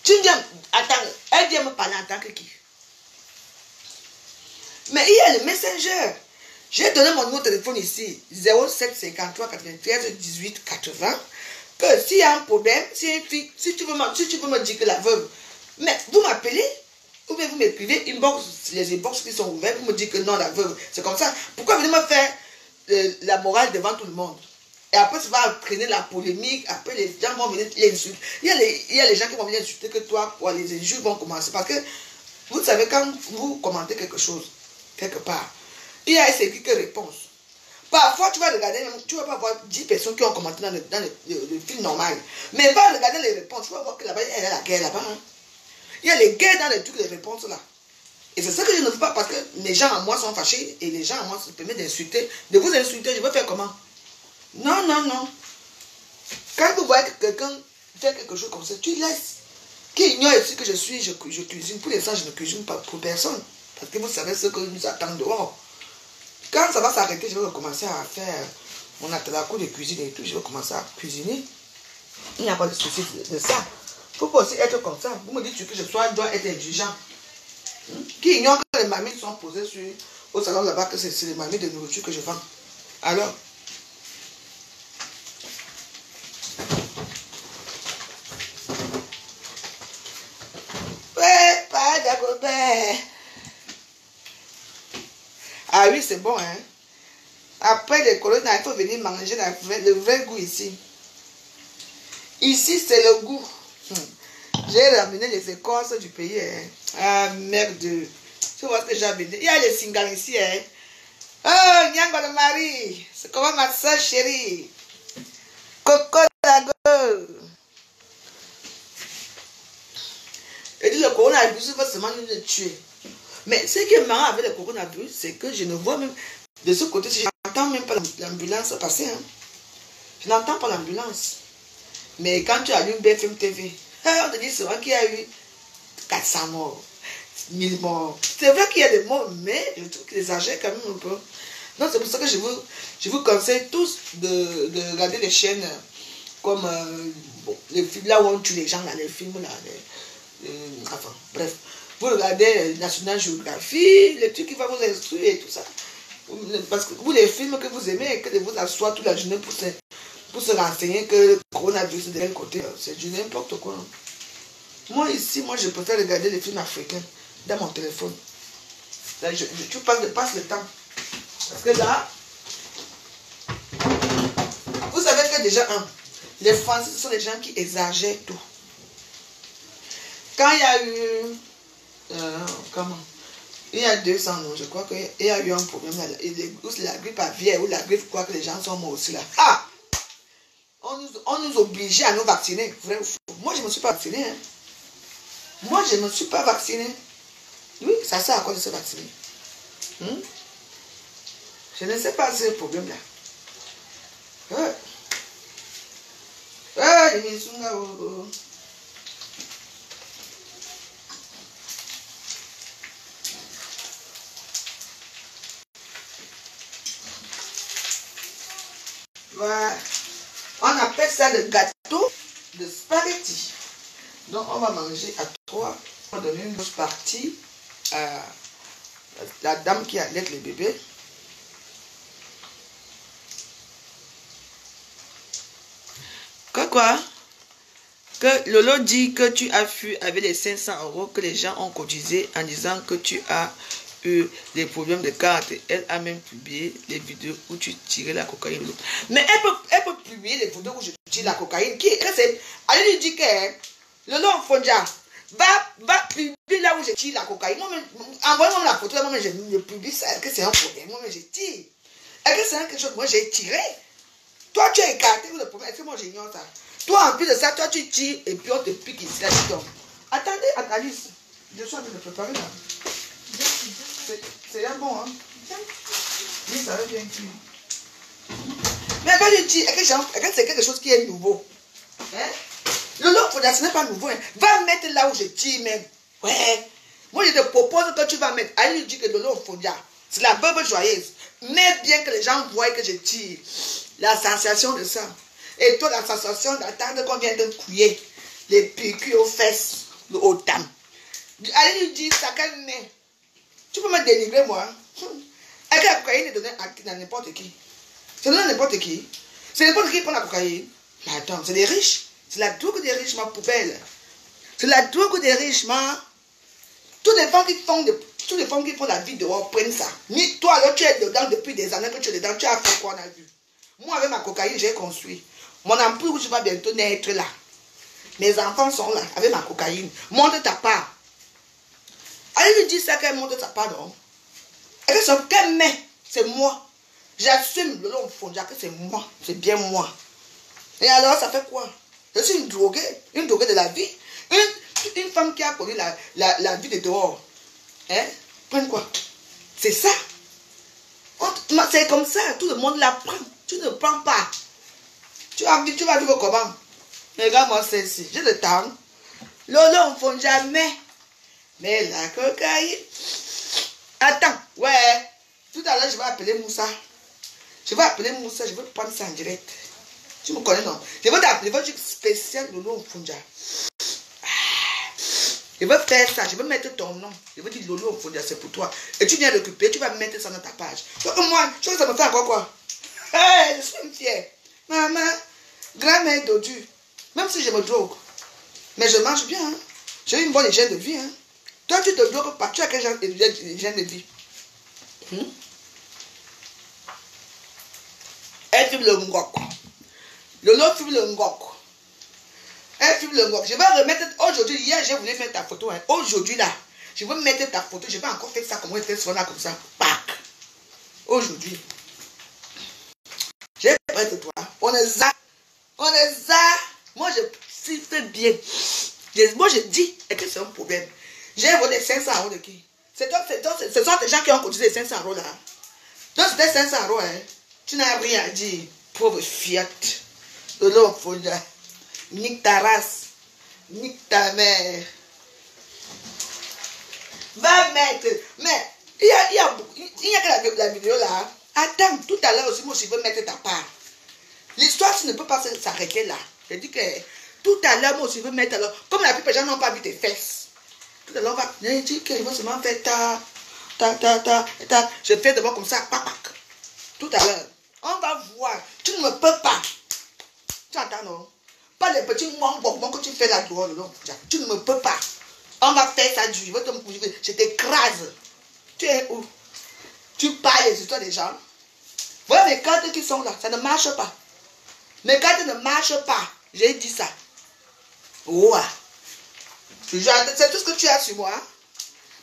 Tu viens, attends, elle vient me parler en tant que qui? Mais il y a le Messenger. J'ai donné mon numéro de téléphone ici, 07 53 93 18 80. Que s'il y a un problème, si tu veux me dire que la veuve, mais vous m'appelez, ou bien vous m'écrivez, les inbox qui sont ouverts, vous me dites que non, la veuve, c'est comme ça. Pourquoi venir me faire la morale devant tout le monde? Et après, ça va entraîner la polémique. Après, les gens vont venir l'insulter. Il y a les gens qui vont venir insulter que toi, quoi, les injures vont commencer. Parce que, vous savez, quand vous commentez quelque chose, quelque part, il y a écrit que réponse. Parfois, tu vas regarder, tu ne vas pas voir 10 personnes qui ont commenté dans le film normal. Mais va regarder les réponses. Tu vas voir que là-bas, il y a la guerre là-bas. Hein. Il y a les guerres dans les trucs, les réponses là. Et c'est ça que je ne veux pas parce que les gens à moi sont fâchés et les gens à moi se permettent d'insulter. De vous insulter, je veux faire comment? Non, non, non. Quand vous voyez que quelqu'un fait quelque chose comme ça, tu laisses. Qui ignore ici que je cuisine. Pour l'instant, je ne cuisine pas pour personne. Parce que vous savez ce que nous attend dehors. Quand ça va s'arrêter, je vais recommencer à faire mon atelier de cuisine et tout. Je vais commencer à cuisiner. Il n'y a pas de souci de ça. Il ne faut pas aussi être comme ça. Vous me dites que je dois être indulgent. Qui ignore que les mamies sont posées au salon là-bas, que c'est les mamies de nourriture que je vends. Alors, pas d'Agobert. Ah oui, c'est bon, hein. Après les colonies, il faut venir manger le vrai goût ici. Ici, c'est le goût. J'ai ramené les écorces du pays. Hein. Ah, merde. Tu vois ce que j'ai amené. Il y a les singales ici. Hein. Oh, Nyango de Marie. C'est comment ma soeur chérie. Coco Lago. Et dit le coronavirus va seulement nous tuer. Mais ce qui est marrant avec le coronavirus, c'est que je ne vois même de ce côté, je n'entends même pas l'ambulance passer. Hein. Je n'entends pas l'ambulance. Mais quand tu allumes BFM TV, on te dit souvent qu'il y a eu 400 morts, 1000 morts. C'est vrai qu'il y a des morts, mais je trouve qu'ils exagèrent quand même un peu. Donc c'est pour ça que je vous conseille tous de regarder les chaînes comme les films là où on tue les gens, là, les films là. Enfin, bref. Vous regardez National Geographic, les trucs qui vont vous instruire et tout ça. Parce que vous, les films que vous aimez, que de vous asseoir toute la journée pour se renseigner que le coronavirus de quel côté, c'est du n'importe quoi. Moi, ici, je préfère regarder les films africains dans mon téléphone. Là, tu passes le temps. Parce que là, vous savez que déjà, les Français, ce sont les gens qui exagèrent tout. Quand il y a eu... comment? Il y a 200 ans, je crois qu'il y a eu un problème là. La grippe aviaire ou la grippe, quoi, que les gens sont morts aussi là. Ah! On nous obligeait à nous vacciner. Vrai ou faux? Moi, je ne me suis pas vacciné. Hein. Moi, je ne me suis pas vacciné. Oui, ça sert à quoi de se vacciner? Je ne sais pas ce problème-là. Voilà. On appelle ça le gâteau de spaghetti. Donc, on va manger à 3. On va donner une grosse partie à La dame qui allait le bébé. Quoi? Que Lolo dit que tu as fui avec les 500 € que les gens ont cotisé en disant que tu as eu des problèmes de carte. Elle a même publié les vidéos où tu tirais la cocaïne. Mais elle peut publier les vidéos où je tire la cocaïne. Elle lui dit que Lolo Fonja va publier là où je tire la cocaïne. Envoyez-moi la photo, moi je publie ça. Est-ce que c'est un problème? Moi je tire. Est-ce que c'est quelque chose que moi j'ai tiré? Toi tu as écarté le problème. Est-ce que moi j'ignore ça? Toi en plus de ça, toi tu tires et puis on te pique ici là tu tombes. Attendez, Alice. Je suis en train de préparer là. C'est bien bon, hein? Oui, ça va bien cuire. Mais quand je dis, est-ce que c'est quelque chose qui est nouveau? Hein? Le lot, ce n'est pas nouveau. Hein? Va mettre là où je tire même. Ouais. Moi, je te propose que tu vas mettre. Elle lui dit que le lot, c'est la beuve joyeuse. Mais bien que les gens voient que je tire. La sensation de ça. Et toi, la sensation d'attendre qu'on vienne de couiller. Les piqûres aux fesses, aux dames. Elle lui dit, ça calme. Tu peux me dénigrer, moi. Est-ce que la cocaïne est donnée à n'importe qui? C'est donné à n'importe qui. C'est n'importe qui qui prend la cocaïne. Mais attends, c'est des riches. C'est la drogue des riches, ma poubelle. C'est la drogue des riches, ma. Tous les femmes qui font la vie dehors prennent ça. Ni toi, là, tu es dedans depuis des années que tu es dedans. Tu as fait quoi, on a vu. Moi, avec ma cocaïne, j'ai construit. Mon ampoule, va bientôt naître là. Mes enfants sont là, avec ma cocaïne. Monte ta part. Elle lui dit ça qu'elle monte sa part, non? Elle dit qu'elle met, c'est moi. J'assume le long fond, que c'est moi, c'est bien moi. Et alors, ça fait quoi? Je suis une droguée de la vie. Une femme qui a connu la vie de dehors. Hein? Prends quoi? C'est ça. C'est comme ça, tout le monde la prend. Tu ne prends pas. Tu vas vivre comment? Regarde-moi celle-ci. J'ai le temps. Lolo, on ne font jamais. Mais la cocaïne. Attends, ouais. Tout à l'heure, je vais appeler Moussa. Je vais prendre ça en direct. Tu me connais, non? Je vais t'appeler, je vais dire spécial Lolo Mfonja. Je vais faire ça, je vais mettre ton nom. Je vais dire Lolo Mfonja, c'est pour toi. Et tu viens récupérer, tu vas mettre ça dans ta page. Donc moi, je sais que ça me fait encore quoi? Hey, je suis fière. Maman, grand-mère dodu. Même si je me drogue. Mais je mange bien. Hein? J'ai une bonne hygiène de vie. Hein? Toi, tu te drogues pas. Tu as quel genre d'hygiène de vie? Elle fume le ngok. Lolo fume le ngok. Elle fume le ngok. Je vais remettre. Aujourd'hui, hier, j'ai voulu mettre ta photo. Hein. Aujourd'hui, là, je vais mettre ta photo. Je vais encore faire ça comme on fait souvent là, comme ça. Pac. Aujourd'hui. J'ai prêt de toi. On est ça. Moi, je siffle bien. Moi, je dis, et que c'est un problème. J'ai volé 500 € de qui? Ce sont des gens qui ont cotisé 500 € là. Donc, c'était 500 €. Hein. Tu n'as rien à dire. Pauvre fiat. De l'eau, faut dire. Nique ta race. Nique ta mère. Va mettre. Mais, il y a que la vidéo là. Attends, tout à l'heure aussi, moi, je veux mettre ta part. L'histoire, tu ne peux pas s'arrêter là. Je dis que tout à l'heure, moi aussi, je veux mettre alors. Comme la plupart des gens n'ont pas vu tes fesses. Tout à l'heure, on va dire qu'il va seulement faire ta. Je fais d'abord comme ça, papac. Tout à l'heure. On va voir. Tu ne me peux pas. Tu entends, non? Pas les petits bonbons que tu fais là dehors, non? Tu ne me peux pas. On va faire ça du. Je t'écrase. Tu es où? Tu parles les histoires des gens. Voilà mes cartes qui sont là. Ça ne marche pas. Mes cartes ne marchent pas. J'ai dit ça. Ouais. C'est tout ce que tu as sur moi.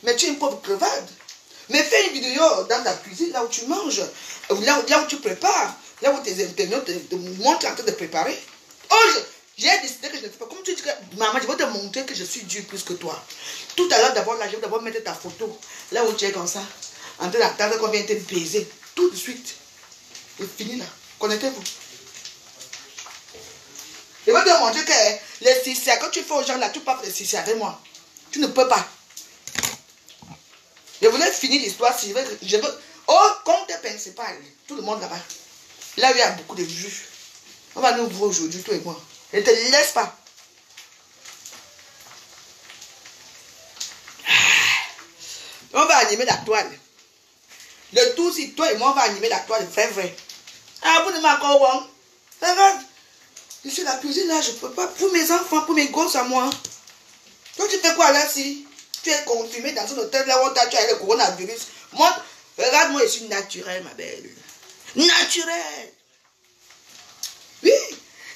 Mais tu es une pauvre crevade. Mais fais une vidéo dans ta cuisine, là où tu manges, là où tu prépares, là où tes internautes te montrent en train de préparer. Oh, j'ai décidé que je ne fais pas. Comme tu dis que, maman, je vais te montrer que je suis dur plus que toi. Tout à l'heure, d'abord, là, je vais d'abord mettre ta photo, là où tu es comme ça, en train d'attendre qu'on vienne te baiser. Tout de suite. C'est fini là. Connectez-vous. Je vais te montrer que les cicia, quand tu fais aux gens là, tu parles les cicia avec moi. Tu ne peux pas. Je voulais finir l'histoire si je veux. Oh, compte principal. Tout le monde là-bas. Là où il y a beaucoup de vues. On va nous voir aujourd'hui, toi et moi. Je ne te laisse pas. On va animer la toile. Le tout, si toi et moi, on va animer la toile, vrai. Ah, vous ne m'accordez pas. Regarde. Je suis la cuisine là, je ne peux pas. Pour mes enfants, pour mes gosses à moi. Toi, tu fais quoi là si tu es confirmé dans un hôtel là où tu as le coronavirus? Moi, regarde, moi, je suis naturelle, ma belle. Naturelle. Oui.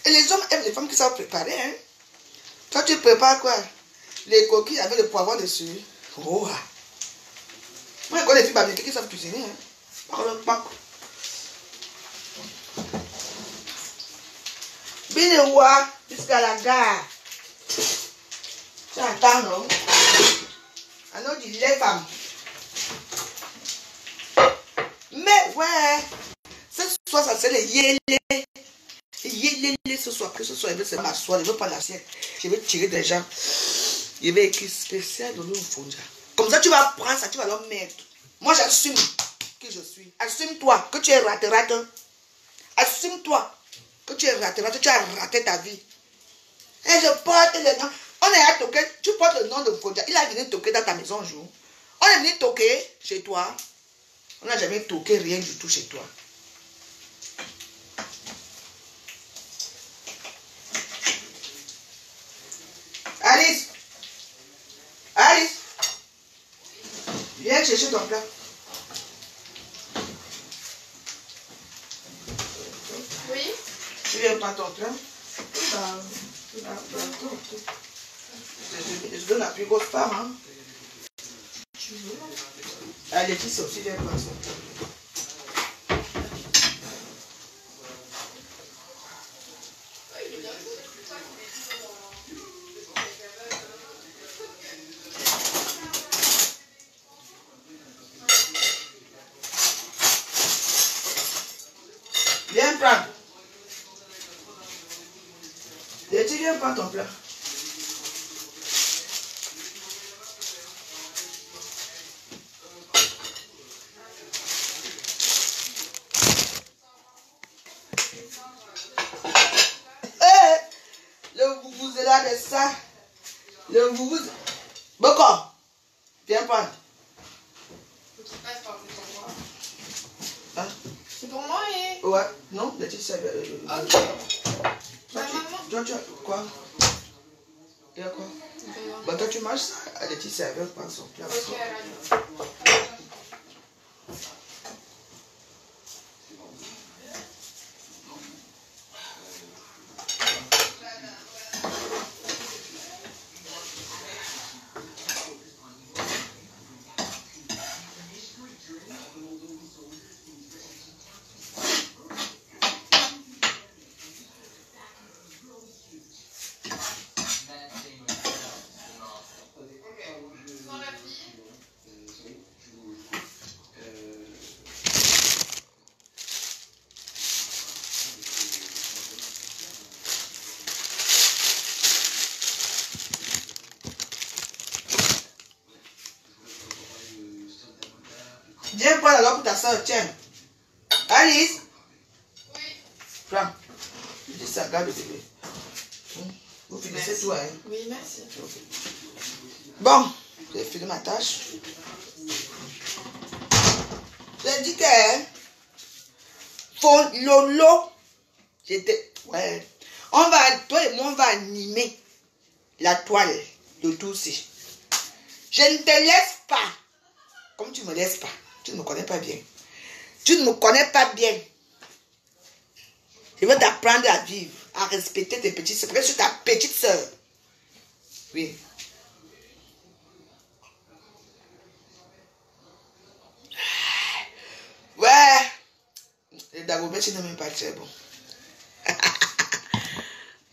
Et les hommes aiment les femmes qui savent préparer. Hein. Toi, tu prépares quoi? Les coquilles avec le poivron dessus. Oh. Moi, je connais les filles américaines qui savent cuisiner. Hein. Parle pas. Bien le roi jusqu'à la gare. Tu entends, non? Alors, dis les femmes. Mais ouais, ce soir, ça c'est les yélé. Yélé ce soir. Que ce soir, je vais m'asseoir, je ne veux pas l'assiette. Je vais tirer des gens. Je vais écrire spécial dans le fondia. Comme ça, tu vas prendre ça, tu vas leur mettre. Moi, j'assume qui je suis. Assume-toi que tu es raté. Assume-toi que tu es raté. Tu as raté ta vie. Et je porte le nom. On est à toquer. Tu portes le nom de Fondia. Il a venu toquer dans ta maison un jour. On est venu toquer chez toi. On n'a jamais toqué rien du tout chez toi. Alice. Alice. Viens chercher ton plat. Oui. Tu viens prendre ton plat. Je donne la plus grosse part. Hein. Allez, tu sors, tu viens prendre son plat. Viens prendre. Et tu viens prendre ton plat. Le vous est là de ça. Le vous. Boko. Viens prendre. Hein? C'est pour moi et... Ouais. Non, le petit serveur. Ok. Toi, tu as quoi? Il y a quoi? Bah, toi, tu manges ça. Le petit serveur prend son plat. Ok, Viens prendre alors pour ta soeur, tiens. Alice. Oui. Prends. Je dis ça, garde le bébé. Vous finissez tout, hein? Oui, merci. Okay. Bon, j'ai fini ma tâche. J'ai dit que Lolo, j'étais. Ouais. Toi et moi, on va animer la toile de Toussi. Je ne te laisse pas. Comme tu ne me laisses pas. Tu ne me connais pas bien. Tu ne me connais pas bien. Je veux t'apprendre à vivre, à respecter tes petites soeurs. Parce que je suis ta petite soeur. Oui. Ouais. Le Dagobert, tu n'es même pas très bon.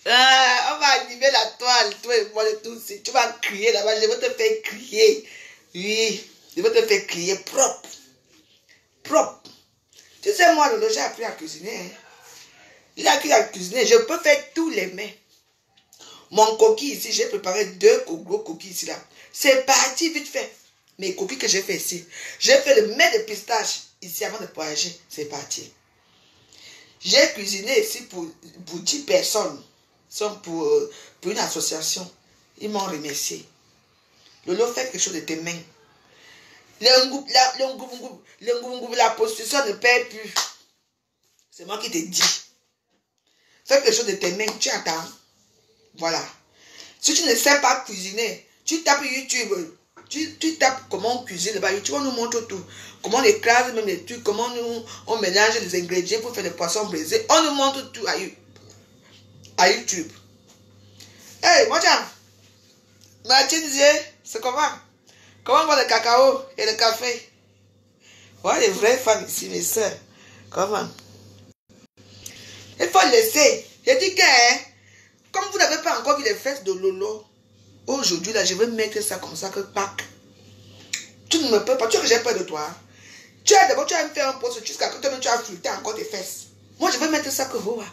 On va animer la toile, toi et moi, tout. Tu vas crier là-bas, je vais te faire crier. Oui, je vais te faire crier propre. Propre. Tu sais, moi, Lolo, j'ai appris à cuisiner. Hein. J'ai appris à cuisiner. Je peux faire tous les mets. Mon coquille ici, j'ai préparé 2 gros coquilles ici là. C'est parti vite fait. Mes coquilles que j'ai fait ici. J'ai fait le mets de pistache ici avant de poager. C'est parti. J'ai cuisiné ici pour 10 personnes. Pour une association. Ils m'ont remercié. Lolo, fais quelque chose de tes mains. La prostitution ne paye plus. C'est moi qui te dis. Fais quelque chose de tes mains, tu attends. Voilà. Si tu ne sais pas cuisiner, tu tapes YouTube. Tu tapes comment on cuisine là-bas. YouTube, on nous montre tout. Comment on écrase même les trucs, comment on mélange les ingrédients pour faire des poissons brisés. On nous montre tout à YouTube. Hey, mon chum. Mathieu disait, c'est comment? Comment va le cacao et le café? Voilà les vraies femmes ici, mes soeurs. Comment? Il faut laisser. J'ai dit que, comme vous n'avez pas encore vu les fesses de Lolo, aujourd'hui, là, je vais mettre ça comme ça que pack. Tu ne me peux pas, tu vois que j'ai peur de toi. D'abord, tu vas me faire un poste jusqu'à que toi-même tu as flûté encore tes fesses. Moi, je vais mettre ça que Roa.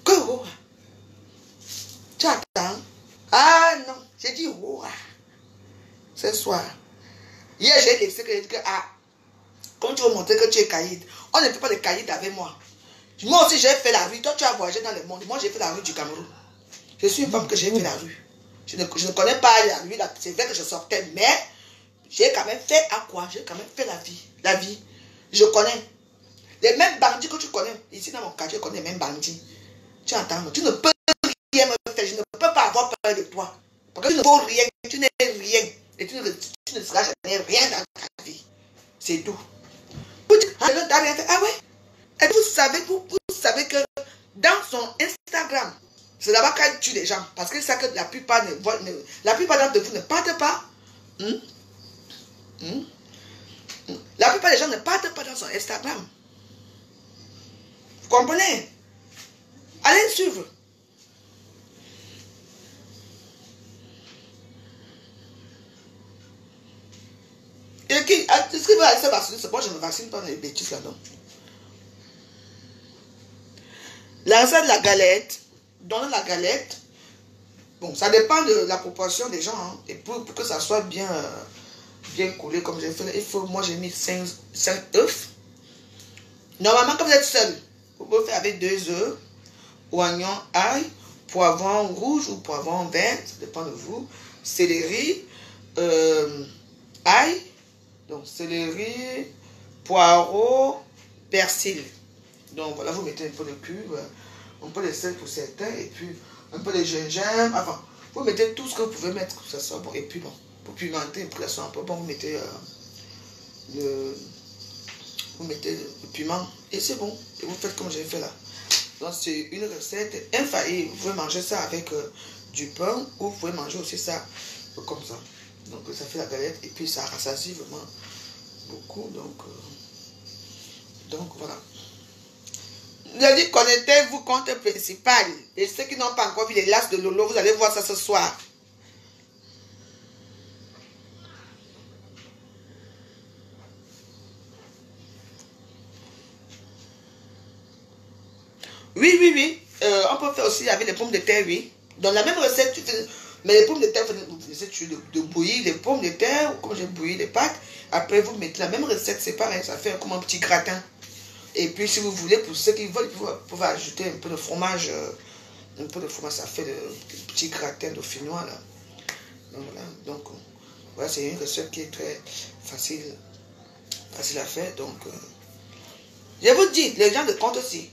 Que Roa. Tu attends. Ah non, j'ai dit Roa. Ce soir. Hier, j'ai laissé que j'ai dit que, comme tu veux montrer que tu es caïd, on ne fait pas de caïd avec moi. Moi aussi, j'ai fait la rue. Toi, tu as voyagé dans le monde. Moi, j'ai fait la rue du Cameroun. Je suis une femme que j'ai fait la rue. Je ne connais pas la rue. C'est vrai que je sortais, mais j'ai quand même fait à quoi? J'ai quand même fait la vie. La vie. Je connais. Les mêmes bandits que tu connais. Ici, dans mon quartier, je connais les mêmes bandits. Tu entends? Tu ne peux rien me faire. Je ne peux pas avoir peur de toi. Parce que tu ne vaux rien. Tu n'es rien. Et tu ne seras jamais rien dans ta vie. C'est tout. Ah ouais? Et vous savez que dans son Instagram, c'est là-bas qu'elle tue les gens. Parce que c'est ça que la plupart d'entre vous ne partent pas. La plupart des gens ne partent pas dans son Instagram. Vous comprenez? Allez suivre. Et qui est-ce qu'il va aller se vacciner? C'est moi, je ne vaccine pas les bêtises là-dedans. La recette de la galette, donne la galette. Bon, ça dépend de la proportion des gens. Hein. Et pour que ça soit bien collé comme j'ai fait, moi j'ai mis 5 œufs. Normalement, quand vous êtes seul, vous pouvez faire avec 2 œufs, oignon, ail, poivron rouge ou poivron vert, ça dépend de vous. Céleri, ail, donc céleri, poireau, persil. Donc voilà, vous mettez un peu de cube, un peu de sel pour certains, et puis un peu de gingembre. Enfin, vous mettez tout ce que vous pouvez mettre pour que ça soit bon. Et puis bon, pour pimenter, pour que ça soit un peu bon, vous mettez le piment. Et c'est bon. Et vous faites comme j'ai fait là. Donc c'est une recette infaillible. Vous pouvez manger ça avec du pain, ou vous pouvez manger aussi ça comme ça. Donc ça fait la galette, et puis ça rassasie vraiment beaucoup. Donc voilà. Je dis, connectez-vous compte principal. Et ceux qui n'ont pas encore vu les lasses de Lolo, vous allez voir ça ce soir. Oui. On peut faire aussi avec les pommes de terre, oui. Dans la même recette, tu fais. Mais les pommes de terre, vous essayez de bouillir les pommes de terre, ou comme j'ai bouilli les pâtes. Après, vous mettez la même recette, c'est pareil, ça fait comme un petit gratin. Et puis, si vous voulez, pour ceux qui veulent, vous pouvez ajouter un peu de fromage. Ça fait de petits gratins dauphinois, là. Donc, voilà. Donc, voilà, c'est une recette qui est très facile à faire. Donc, je vous dis, les gens de compte aussi.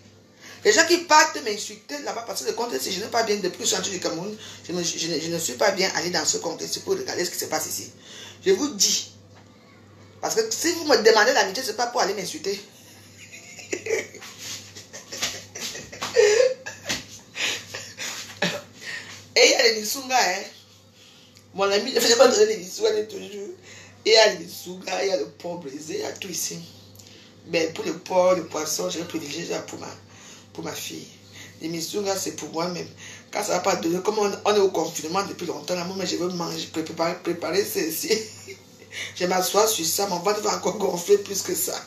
Les gens qui partent m'insulter là-bas parce que le compte ici, je n'ai pas bien, depuis que je suis entré du Cameroun, je ne suis pas bien allé dans ce compte ici pour regarder ce qui se passe ici. Je vous dis. Parce que si vous me demandez l'amitié, ce n'est pas pour aller m'insulter. Et il y a les Missunga, hein. Mon ami, je ne vais pas donner les Missunga toujours. Et il y a les Missunga, il y a le porc brisé, il y a tout ici. Mais pour le porc, le poisson, je vais privilégier ça pour ma fille. Les Missunga, c'est pour moi-même. Quand ça ne va pas donner, comme on est au confinement depuis longtemps, là, moi, je veux manger, préparer ceci. Je m'assois sur ça, mon ventre va encore gonfler plus que ça.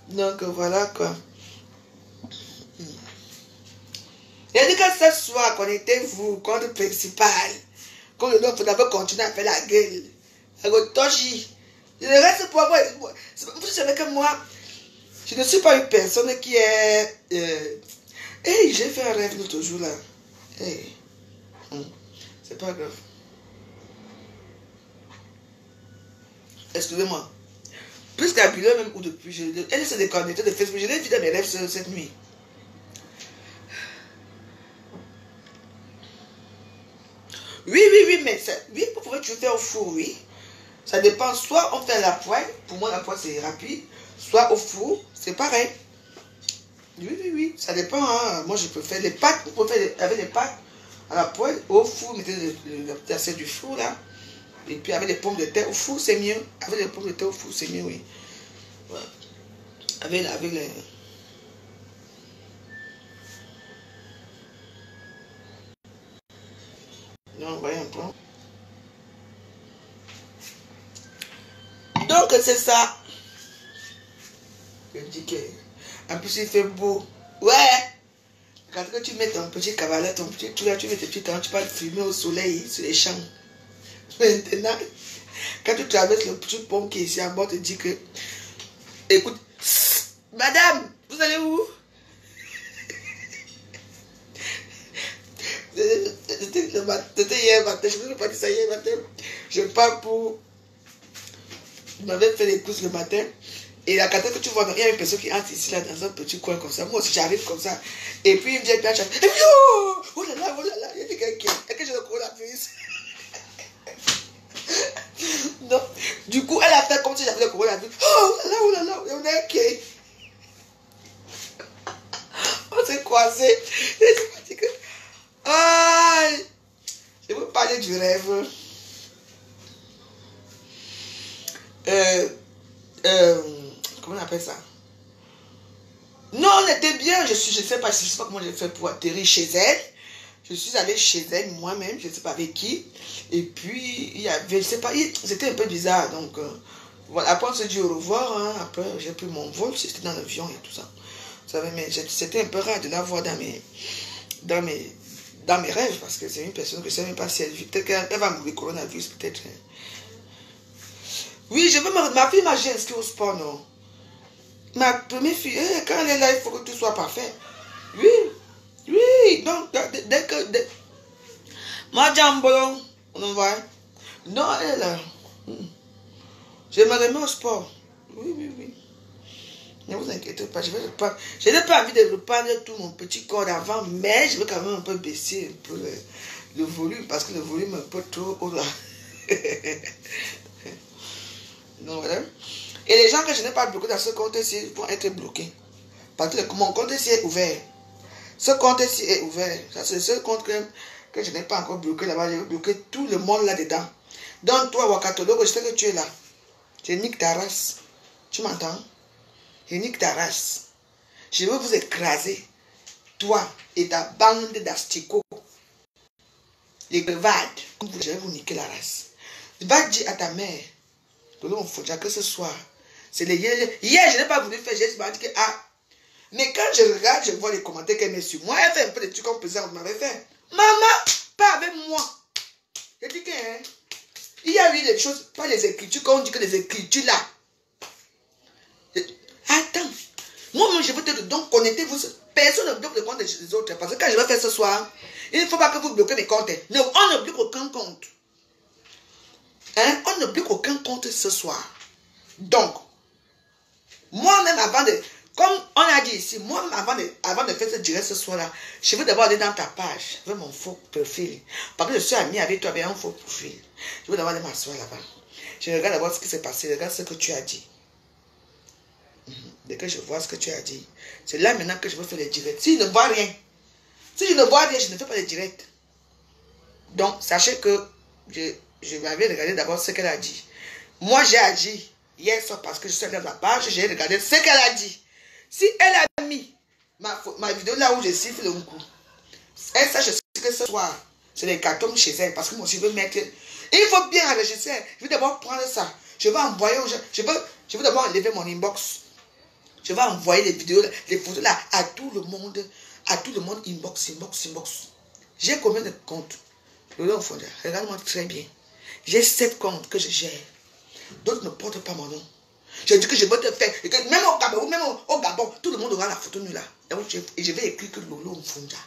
Donc voilà quoi. Il dit que ce soir, connectez-vous, compte principal. Comme le nom, vous n'avez continué à faire la gueule. Le reste pour moi, vous savez que moi, je ne suis pas une personne qui est. Hey, j'ai fait un rêve l'autre jour là. Hey. C'est pas grave. Excusez-moi. Plus qu'à Boulogne même ou depuis. Elle s'est déconnectée de Facebook. Je l'ai vu dans mes rêves cette nuit. Oui, mais oui, vous pouvez tu faire au four, oui. Ça dépend, soit on fait à la poêle, pour moi la poêle c'est rapide, soit au four, c'est pareil. Oui, ça dépend. Hein. Moi je peux faire les pâtes, vous pouvez faire avec les pâtes à la poêle, au four, mettez la petite assiette du four là. Et puis avec les pommes de terre au four, c'est mieux. Avec les pommes de terre au four, c'est mieux, oui. Ouais. Avec les... Non, voyez un peu. Donc c'est ça. Je dis que... En plus il fait beau. Ouais. Quand tu mets ton petit cavalet, ton petit tout là, tu mets tes petits temps, tu vas fumer au soleil sur les champs. Maintenant, quand tu traverses le petit pont qui est ici en bas, tu te dis que... Écoute, madame, vous allez où? C'était hier matin, je ne peux pas dire ça hier matin. Je pars pour... Je m'avais fait les courses le matin. Et la carte que tu vois, il y a une personne qui entre ici, là, dans un petit coin comme ça. Moi aussi, j'arrive comme ça. Et puis, il me dit, et puis, et puis, oh là là, il y a quelqu'un est-ce que j'ai le coronavirus? Non. Du coup, elle a fait comme si j'avais le coronavirus. Oh là là, on est ok. On s'est croisés. Et je me dis que... Aïe! Je veux parler du rêve. Comment on appelle ça? Non, on était bien. Je sais pas comment j'ai fait pour atterrir chez elle. Je suis allée chez elle moi-même, je ne sais pas avec qui. Et puis, il y avait, je sais pas, c'était un peu bizarre. Donc, voilà. Après, on se dit au revoir. Hein. Après, j'ai pris mon vol, j'étais dans l'avion et tout ça. Vous savez, mais c'était un peu rare de la voir dans mes rêves, parce que c'est une personne que je ne sais même pas si elle vit. Peut-être qu'elle va mourir coronavirus, peut-être. Oui, ma fille m'a inscrit au sport, non? Ma première fille, quand elle est là, il faut que tout soit parfait. Oui, donc, dès que... Moi, Jambolo, on voit. Non, elle est là. Je me remets au sport. Oui. Ne vous inquiétez pas, je n'ai pas envie de reprendre tout mon petit corps d'avant, mais je veux quand même un peu baisser un peu le volume, parce que le volume est un peu trop haut là. Donc voilà. Et les gens que je n'ai pas bloqués dans ce compte-ci vont être bloqués. Parce que mon compte-ci est ouvert. Ce compte-ci est ouvert. Ça, c'est le seul compte que je n'ai pas encore bloqué là-bas. Je vais bloquer tout le monde là-dedans. Donc toi, Wakatolo, je sais que tu es là. Je nique ta race. Tu m'entends? Je nique ta race. Je veux vous écraser. Toi et ta bande d'asticots. Les crevades. Je vais vous niquer la race. Va dire à ta mère. Que ce soir. C'est les hier, je n'ai pas voulu faire. J'ai dit que mais quand je regarde, je vois les commentaires qu'elle met sur moi. Elle fait un peu de trucs comme président m'avait fait. Maman, pas avec moi. Je dis que il y a eu des choses, pas les écritures, quand on dit que les écritures là. Attends. Moi, je veux te donc connecter-vous. Personne ne bloque le compte des autres. Parce que quand je vais faire ce soir, il ne faut pas que vous bloquez mes comptes. Non, on ne bloque aucun compte. Hein? On ne bloque aucun compte ce soir. Donc, moi-même avant de... Comme on a dit ici, moi-même avant de faire ce direct ce soir-là, je veux d'abord aller dans ta page, avec mon faux profil. Parce que je suis ami avec toi avec un faux profil. Je veux d'abord aller m'asseoir là-bas. Je regarde d'abord ce qui s'est passé, je regarde ce que tu as dit. Dès que je vois ce que tu as dit, c'est là maintenant que je veux faire les directs. Si je ne vois rien, je ne fais pas les directs. Donc, sachez que je vais regarder d'abord ce qu'elle a dit. Moi, j'ai agi hier soir parce que je suis dans la page, j'ai regardé ce qu'elle a dit. Si elle a mis ma vidéo là où je siffle un coup, elle sache que ce soir, c'est les cartons chez elle parce que moi, je veux mettre... Il faut bien enregistrer. Je vais d'abord prendre ça. Je vais envoyer aux gens. Je veux d'abord enlever mon inbox. Je vais envoyer les vidéos, les photos là à tout le monde. À tout le monde, inbox. J'ai combien de comptes? Regarde-moi très bien. J'ai 7 comptes que je gère. D'autres ne portent pas mon nom. Je dis que je veux te faire. Et que même au Gabon, tout le monde aura la photo nue là. Et je vais écrire que Lolo Mfunja.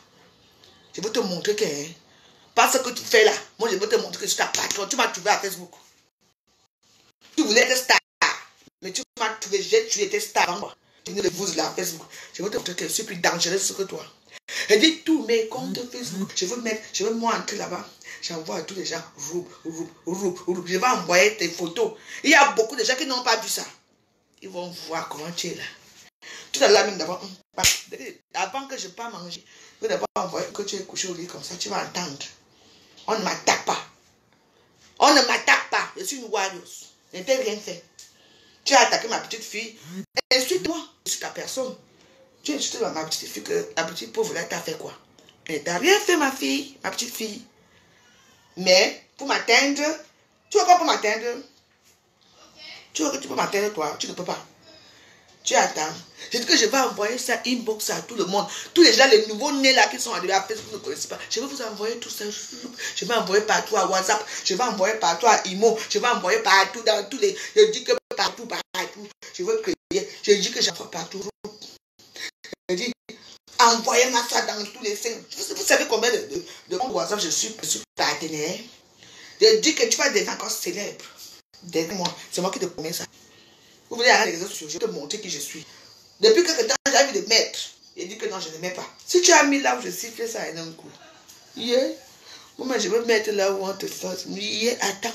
Je veux te montrer que, pas ce que tu fais là. Moi, je veux te montrer que je suis ta patronne. Tu m'as trouvé à Facebook. Tu voulais être star. Mais tu m'as trouvé, tu étais star avant moi. Tu venais de vous là, Facebook. Je veux te montrer que je suis plus dangereuse que toi. Elle dit tous mes comptes Facebook. Je veux moi entrer là-bas. J'envoie à tous les gens. Je vais envoyer tes photos. Il y a beaucoup de gens qui n'ont pas vu ça. Ils vont voir comment tu es là. Tout à l'heure même d'abord. Avant que je ne pas manger, je vais d'abord envoyer que tu es couché au lit comme ça. Tu vas entendre. On ne m'attaque pas. On ne m'attaque pas. Je suis une warrior. Je n'ai rien fait. Tu as attaqué ma petite fille. Insulte-moi. Je suis ta personne. Tu as insulté ma petite fille que la petite pauvre là t'a fait quoi? Elle t'a rien fait ma fille, ma petite fille. Mais pour m'atteindre, tu vois quoi pour m'atteindre? Tu vois que tu peux m'atteindre toi? Tu ne peux pas. Tu attends. C'est que je vais envoyer ça inbox à tout le monde. Tous les gens, les nouveaux nés là qui sont arrivés à Facebook, vous ne connaissez pas. Je vais vous envoyer tout ça. Je vais envoyer partout à WhatsApp. Je vais envoyer partout à Imo. Je vais envoyer partout dans tous les. Je dis que partout. Je veux créer. Je dis que j'envoie partout. Je dis, envoyez-moi ça dans tous les signes. Vous savez combien de comptes WhatsApp je suis partenaire? Je dis que tu vas devenir encore célèbre. Derrière moi. C'est moi qui te promets ça. Vous voulez arrêter les réseaux sociaux, je vais te montrer qui je suis. Depuis quelque temps, j'ai envie de mettre. Il dit que non, je ne mets pas. Si tu as mis là où je siffle ça en un coup. Yeah. Moi, je veux mettre là où on te force. Yeah, attends.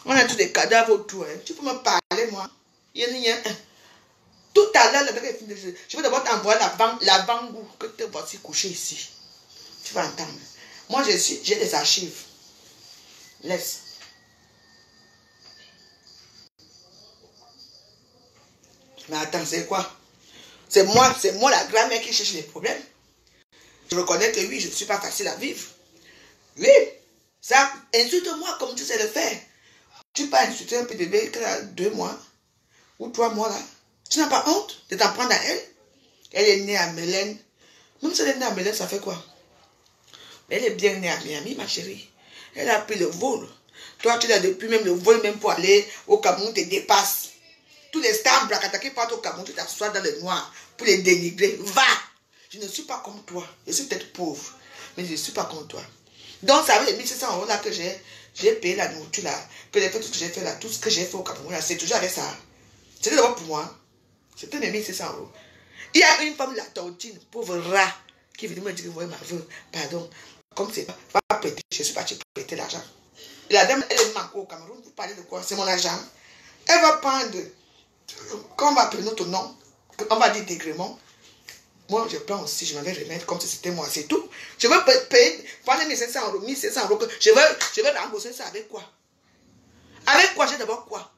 On a tous des cadavres autour. Hein. Tu peux me parler, moi. Yeah. Tout à l'heure, je vais d'abord t'envoyer la bangou que tu voici couché ici. Tu vas entendre. Moi, j'ai des archives. Laisse. Mais attends, c'est quoi? C'est moi la grand-mère qui cherche les problèmes. Je reconnais que oui, je ne suis pas facile à vivre. Oui, ça, insulte-moi comme tu sais le faire. Tu peux insulter un petit bébé qui a 2 mois ou 3 mois là. Tu n'as pas honte de t'en prendre à elle? Elle est née à Mélène. Même si elle est née à Mélène, ça fait quoi? Elle est bien née à Miami, ma chérie. Elle a pris le vol. Toi, tu l'as depuis même le vol, même pour aller au Cameroun, te dépasse. Tous les stars Blakata qui partent au Cameroun, tu t'assois dans le noir pour les dénigrer. Va! Je ne suis pas comme toi. Je suis peut-être pauvre, mais je ne suis pas comme toi. Donc, ça veut dire 1700 € là que j'ai payé la nourriture là, que j'ai fait tout ce que j'ai fait là, tout ce que j'ai fait au Cameroun là, c'est toujours avec ça. C'était d'abord pour moi. C'était mes 1700 €. Il y a une femme, la tontine, pauvre rat, qui venait me dire, ouais, ma veuve, pardon, comme c'est pas, va prêter, je suis parti prêter l'argent. Et la dame, elle est manquée au Cameroun, vous parlez de quoi? C'est mon argent. Elle va prendre. Quand on va appeler notre nom, on va dire dégrement. Moi, je prends aussi, je m'en vais remettre comme si c'était moi, c'est tout. Je veux payer, prendre 1500 €, 1600 €, je veux rembourser ça avec quoi? Avec quoi? J'ai d'abord quoi?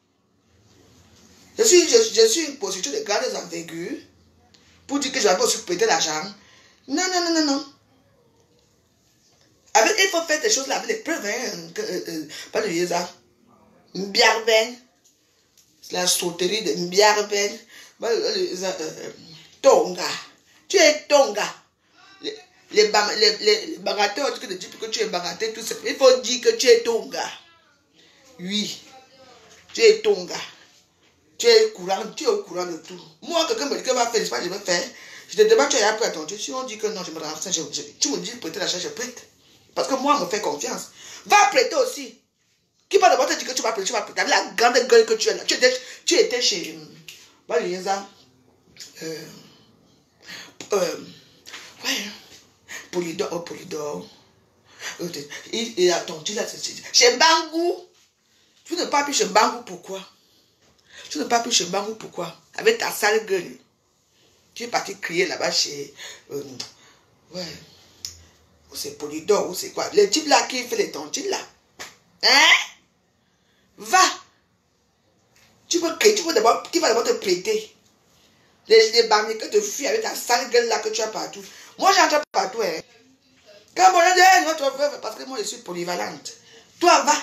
Je suis une prostituée de grande envergure pour dire que je vais aussi prêter l'argent. Non. Il faut faire des choses là avec les preuves, pas de yéza. Mbiarben. La sauterie de Mbiarben. Tonga. Tu es Tonga. Les bagateurs, tu dis que tu es bagateur, tout ça. Il faut dire que tu es Tonga. Oui. Tu es Tonga. Tu es au courant de tout. Moi, quelqu'un me dit que va faire, je vais faire. Je te demande, tu es appris à ton Dieu. Si on dit que non, je me renseigne, tu me dis de prêter l'argent, je prête. Parce que moi, on me fait confiance. Va prêter aussi. Qui parle d'abord te dit que tu vas prêter, avec la grande gueule que tu as là. Tu étais chez Polydor. Il a ton Dieu là, chez Bangou. Tu n'es pas plus chez Bangou, pourquoi? Tu n'es pas plus chez Bangou, pourquoi? Avec ta sale gueule. Tu es parti crier là-bas chez... Ou c'est Polydor, ou c'est quoi? Le type là qui fait les tontines là. Hein? Va! Tu peux d'abord, qui va d'abord te prêter? Les barniers que te fuis avec ta sale gueule là que tu as partout. Moi j'entre partout, hein. Quand on dit notre veuve, parce que moi je suis polyvalente. Toi va!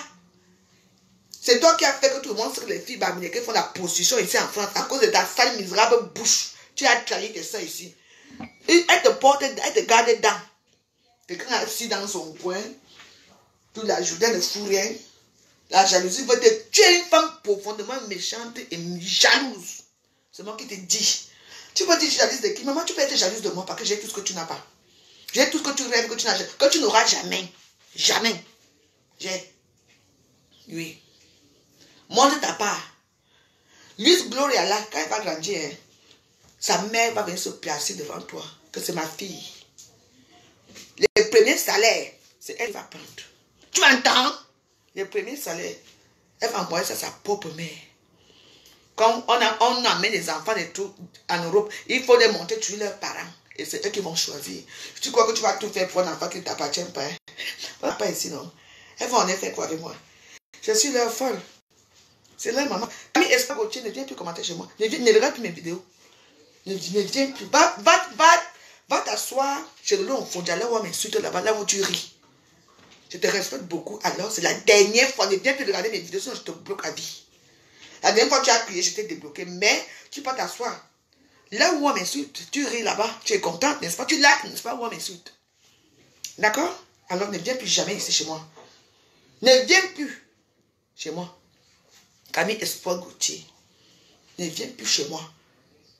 C'est toi qui as fait que tout le monde sait que les filles barniers qui font la prostitution ici en France à cause de ta sale misérable bouche. Tu as trahi tes soeurs ici. Elle te porte, elle te garde dedans. Quelqu'un assis dans son coin, toute la journée ne fout rien. La jalousie veut te tuer, une femme profondément méchante et jalouse. C'est moi qui te dis. Tu peux dire jalouse de qui? Maman, tu peux être jalouse de moi parce que j'ai tout ce que tu n'as pas. J'ai tout ce que tu rêves, que tu n'auras jamais. Jamais. J'ai. Oui. Montre ta part. Luce Gloria là, quand elle va grandir, hein, sa mère va venir se placer devant toi. Que c'est ma fille. Les premiers salaires, c'est elle qui va prendre. Tu m'entends? Les premiers salaires, elle va envoyer ça à sa propre mère. Quand on amène les enfants et tout en Europe, il faut les montrer, tu es leurs parents. Et c'est eux qui vont choisir. Tu crois que tu vas tout faire pour un enfant qui ne t'appartient pas? Hein? Pas ici, non. Elles vont en effet quoi avec moi? Je suis leur folle. C'est leur maman. Ami Espoir Gauthier ne vient plus commenter chez moi. Ne regarde plus mes vidéos. Ne viens plus. Va t'asseoir chez le long fond. J'allais voir mes suites là-bas, là où tu ris. Je te respecte beaucoup. Alors, c'est la dernière fois. Ne viens plus regarder mes vidéos, sinon je te bloque à vie. La dernière fois que tu as crié, je t'ai débloqué. Mais tu peux t'asseoir. Là où on m'insulte, tu ris là-bas. Tu es contente, n'est-ce pas? Tu laques, n'est-ce pas, où on m'insulte. D'accord? Alors, ne viens plus jamais ici chez moi. Ne viens plus chez moi. Camille Espoir Gauthier. Ne viens plus chez moi.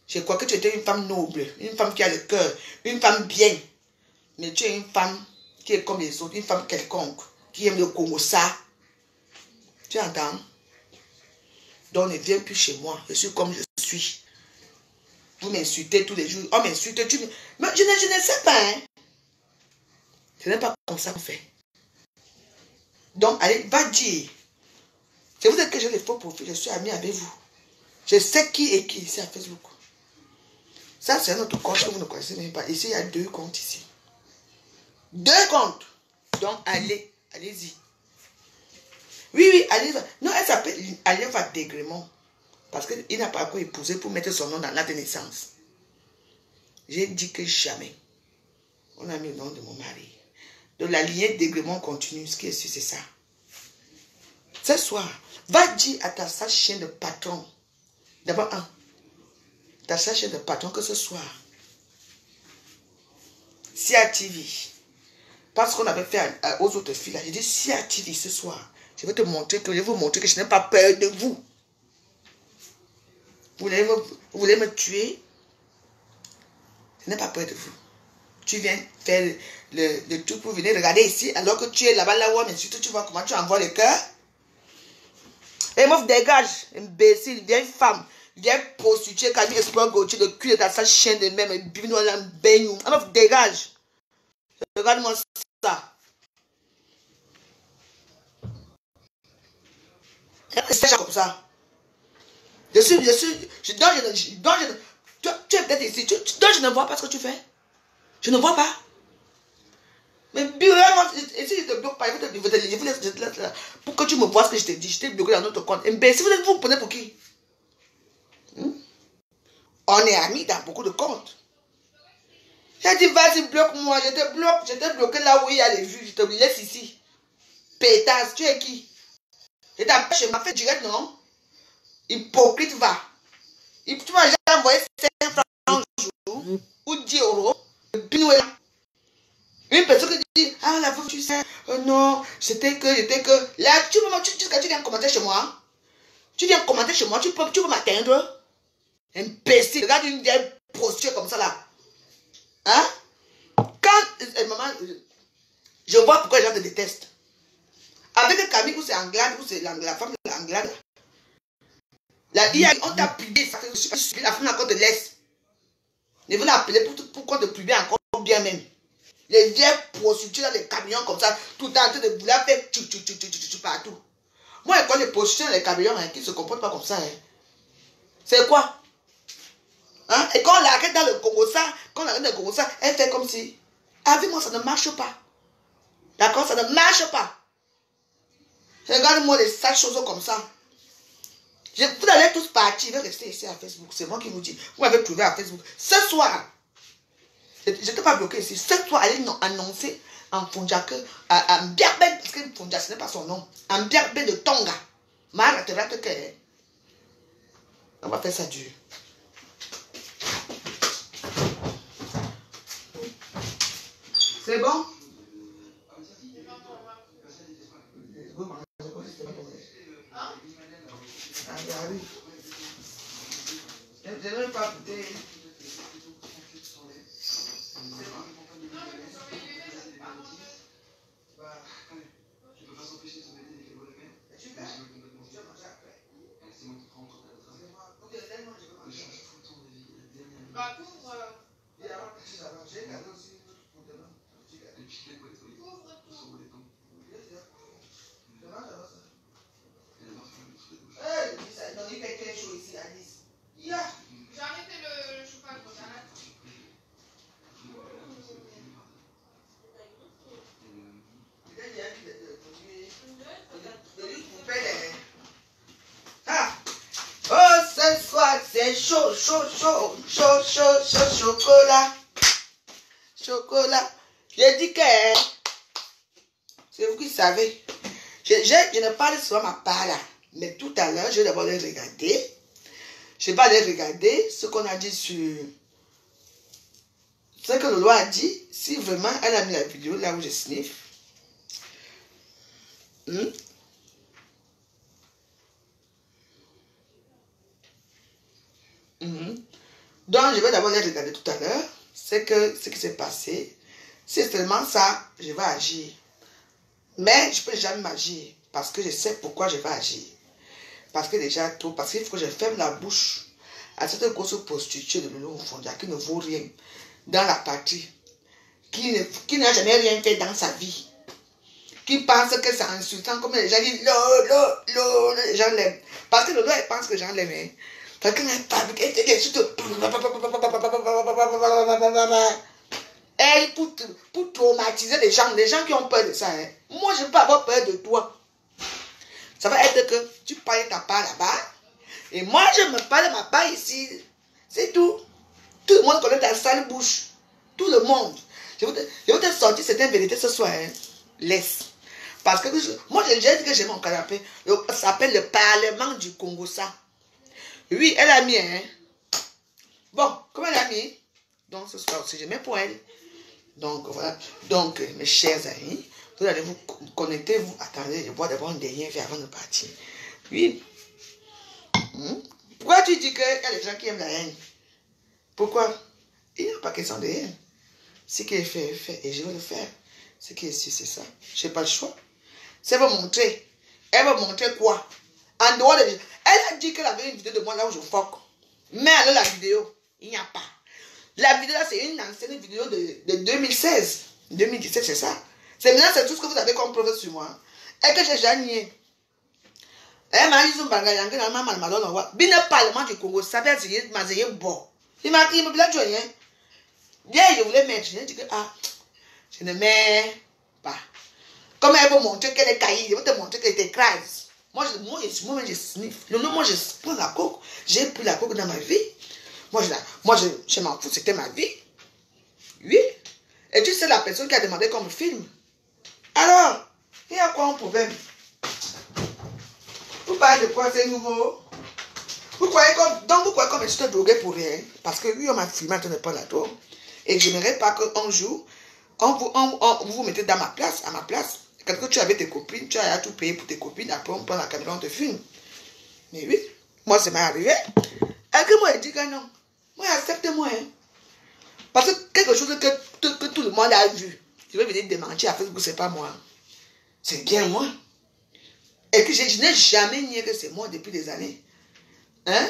Je crois que tu étais une femme noble, une femme qui a le cœur, une femme bien. Mais tu es une femme qui est comme les autres, une femme quelconque, qui aime le Congo ça. Tu entends? Donc ne viens plus chez moi. Je suis comme je suis. Vous m'insultez tous les jours. On m'insulte. Mais je ne sais pas. Hein? Ce n'est pas comme ça qu'on fait. Donc, allez, va dire. C'est vous que j'ai les faux profils. Je suis ami avec vous. Je sais qui est qui ici à Facebook. Ça, c'est un autre compte que vous ne connaissez même pas. Ici, il y a 2 comptes ici. 2 comptes. Donc, allez-y. Oui, allez. Non, elle s'appelle Alieva Dégremont. Parce qu'il n'a pas encore épousé pour mettre son nom dans l'acte de naissance. J'ai dit que jamais. On a mis le nom de mon mari. Donc la lignée Dégremont continue. Ce qui est sûr, c'est ça. Ce soir, va dire à ta sage chien de patron. D'abord, ta sage chien de patron que ce soir, Sia TV, parce qu'on avait fait aux autres filles là, j'ai dit Sia TV ce soir. Je vais je vais vous montrer que je n'ai pas peur de vous. Vous voulez me tuer? Je n'ai pas peur de vous. Tu viens faire le truc pour venir regarder ici, alors que tu es là-bas, là où, mais surtout tu vois comment tu envoies le cœur. Et meuf, dégage, imbécile, vieille femme, vieille prostituée, Camille Espoir Gauthier, le cul de ta sale chienne de même, et bivino là, beignou. Meuf, dégage. Regarde-moi ça. C'est comme ça. Tu es peut-être ici, je ne vois pas ce que tu fais. Je ne vois pas. Mais vraiment, ici, je te bloque pas. Pour que tu me vois ce que je t'ai dit. Je t'ai bloqué dans notre compte. Imbécile, vous me prenez pour qui? On est amis dans beaucoup de comptes. J'ai dit, vas-y, bloque-moi. Je te bloque. Je t'ai bloqué là où il y a les vues. Je te laisse ici. Pétasse, tu es qui? Je t'appelle chez ma fête direct, non? Hypocrite, va. Tu m'as déjà envoyé 5 francs un jour ou 10 euros. Une personne qui dit, ah la veuve, tu sais, non, j'étais que. Là, tu viens commenter chez moi. Tu viens commenter chez moi, tu peux m'atteindre. Imbécile, regarde une vieille prostituée comme ça là. Hein? Quand, maman, je vois pourquoi les gens te détestent. Avec Camille, où c'est Anglade, où c'est la femme de l'Anglade. On t'a publié, la femme encore te laisse. Ne vous l'appeler pour qu'on te publie encore bien même. Les vieilles prostituées dans les camions comme ça, tout le temps en train de vouloir faire partout. Moi, je connais les prostituées dans les camions qui ne se comportent pas comme ça. Hein. C'est quoi? Hein? Et quand on l'arrête dans le Congo, elle fait comme si. Avec moi, ça ne marche pas. D'accord? Ça ne marche pas. Regarde-moi les sales choses comme ça. Vous allez tous partir, je vais rester ici à Facebook. C'est moi qui vous dis. Vous m'avez trouvé à Facebook. Ce soir, je ne t'ai pas bloqué ici. Ce soir, allez annoncer en Fondia que, en Biarben, parce que Fondia, ce n'est pas son nom, en Biarben de Tonga. On va faire ça dur. C'est bon? Je ne vais pas goûter. Je peux pas s'empêcher de se mettre des bonnes mains. Tu fais? Je vais manger après. c'est chaud, chaud, chaud, chaud, chaud, chaud, chocolat. Chocolat. J'ai dit que c'est vous qui savez. Je ne parle souvent ma part là. Mais tout à l'heure, je vais d'abord les regarder. Je vais pas les regarder ce qu'on a dit sur ce que Lolo a dit. Si vraiment elle a mis la vidéo là où je sniffe. Donc, je vais d'abord les regarder tout à l'heure. C'est que ce qui s'est passé. Si c'est seulement ça, je vais agir. Mais je ne peux jamais agir. Parce que je sais pourquoi je vais agir. Parce que déjà, parce qu'il faut que je ferme la bouche à cette grosse prostituée de Lolo Mfondia qui ne vaut rien dans la patrie. Qui n'a jamais rien fait dans sa vie. Qui pense que c'est insultant comme les gens disent Lolo, les gens l'aiment. Parce que Lolo, elle pense que les gens l'aiment. Parce qu'elle n'est pas. Elle, pour traumatiser les gens qui ont peur de ça. Hein. Moi, je ne peux pas avoir peur de toi. Ça va être que tu parles ta part là-bas. Et moi, je me parle ma part ici. C'est tout. Tout le monde connaît ta sale bouche. Tout le monde. Je vais te sortir certaines vérités ce soir. Hein. Laisse. Parce que moi, j'ai dit que j'ai mon canapé. Ça s'appelle le Parlement du Congo, ça. Oui, elle a mis. Hein. Bon, comment elle a mis? Donc, ce soir aussi, je mets pour elle. Donc, voilà. Donc, mes chers amis, vous allez vous connecter. Vous attendez, je vois d'abord un dernier verre avant de partir. Oui. Pourquoi tu dis qu'il y a des gens qui aiment la haine? Pourquoi? Il n'y a pas question de haine. Ce qui est fait est fait. Et je vais le faire. Ce qui est ici, c'est ça. Je n'ai pas le choix. Ça va montrer. Elle va montrer quoi? En dehors de... Elle a dit qu'elle avait une vidéo de moi là où je foque. Mais alors la vidéo, il n'y a pas. La vidéo là, c'est une ancienne vidéo de 2016. 2017, c'est ça. C'est maintenant, c'est tout ce que vous avez comme preuve sur moi. Et que j'ai déjà nié. Elle m'a dit, il le Parlement du Congo, ça veut dire que je bon. Il m'a dit, bien, je voulais mettre. Je dit que, je ne mets pas. Comme elle veut montrer qu'elle est caillée, je veux te montrer qu'elle t'écrase. Moi, je sniffe. Moi, je prends la coke. J'ai pris la coke dans ma vie. Moi, je m'en fous, c'était ma vie. Oui. Et tu sais la personne qui a demandé qu'on me filme. Alors, il y a quoi un problème? Vous parlez de quoi, c'est nouveau? Vous croyez comme je suis drogué pour rien? Parce que lui, on m'a filmé en train de prendre la drogue. Et je n'aimerais pas qu'un jour, vous vous mettez dans ma place, à ma place. Quand tu avais tes copines, tu as tout payé pour tes copines, après on prend la caméra, on te filme. Mais oui, moi, ça m'est arrivé. Et que moi, il dit que non. Moi, accepte-moi. Hein. Parce que quelque chose que tout le monde a vu, je vais venir démentir à Facebook, c'est pas moi. C'est bien moi. Et que je n'ai jamais nié que c'est moi depuis des années. Hein?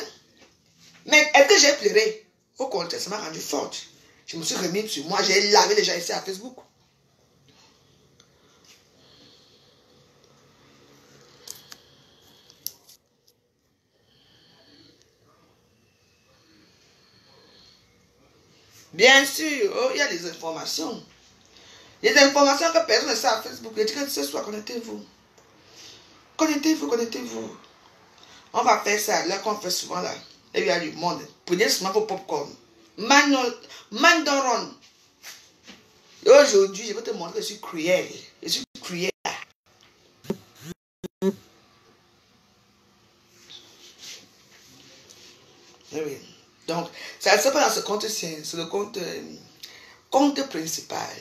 Mais est-ce que j'ai pleuré? Au contraire, ça m'a rendu forte. Je me suis remis sur moi, j'ai lavé les gens ici à Facebook. Bien sûr, oh, il y a des informations. Il y a des informations que personne ne sait à Facebook. Je dis que ce soir, connectez-vous. Connectez-vous, connectez-vous. On va faire ça, là qu'on fait souvent là. Et il y a du monde. Prenez seulement vos popcorn. Mandaron. Et aujourd'hui, je vais te montrer que je suis cruel. Je suis cruel. Oui. Donc, ça ne se passe dans ce compte, c'est le compte principal.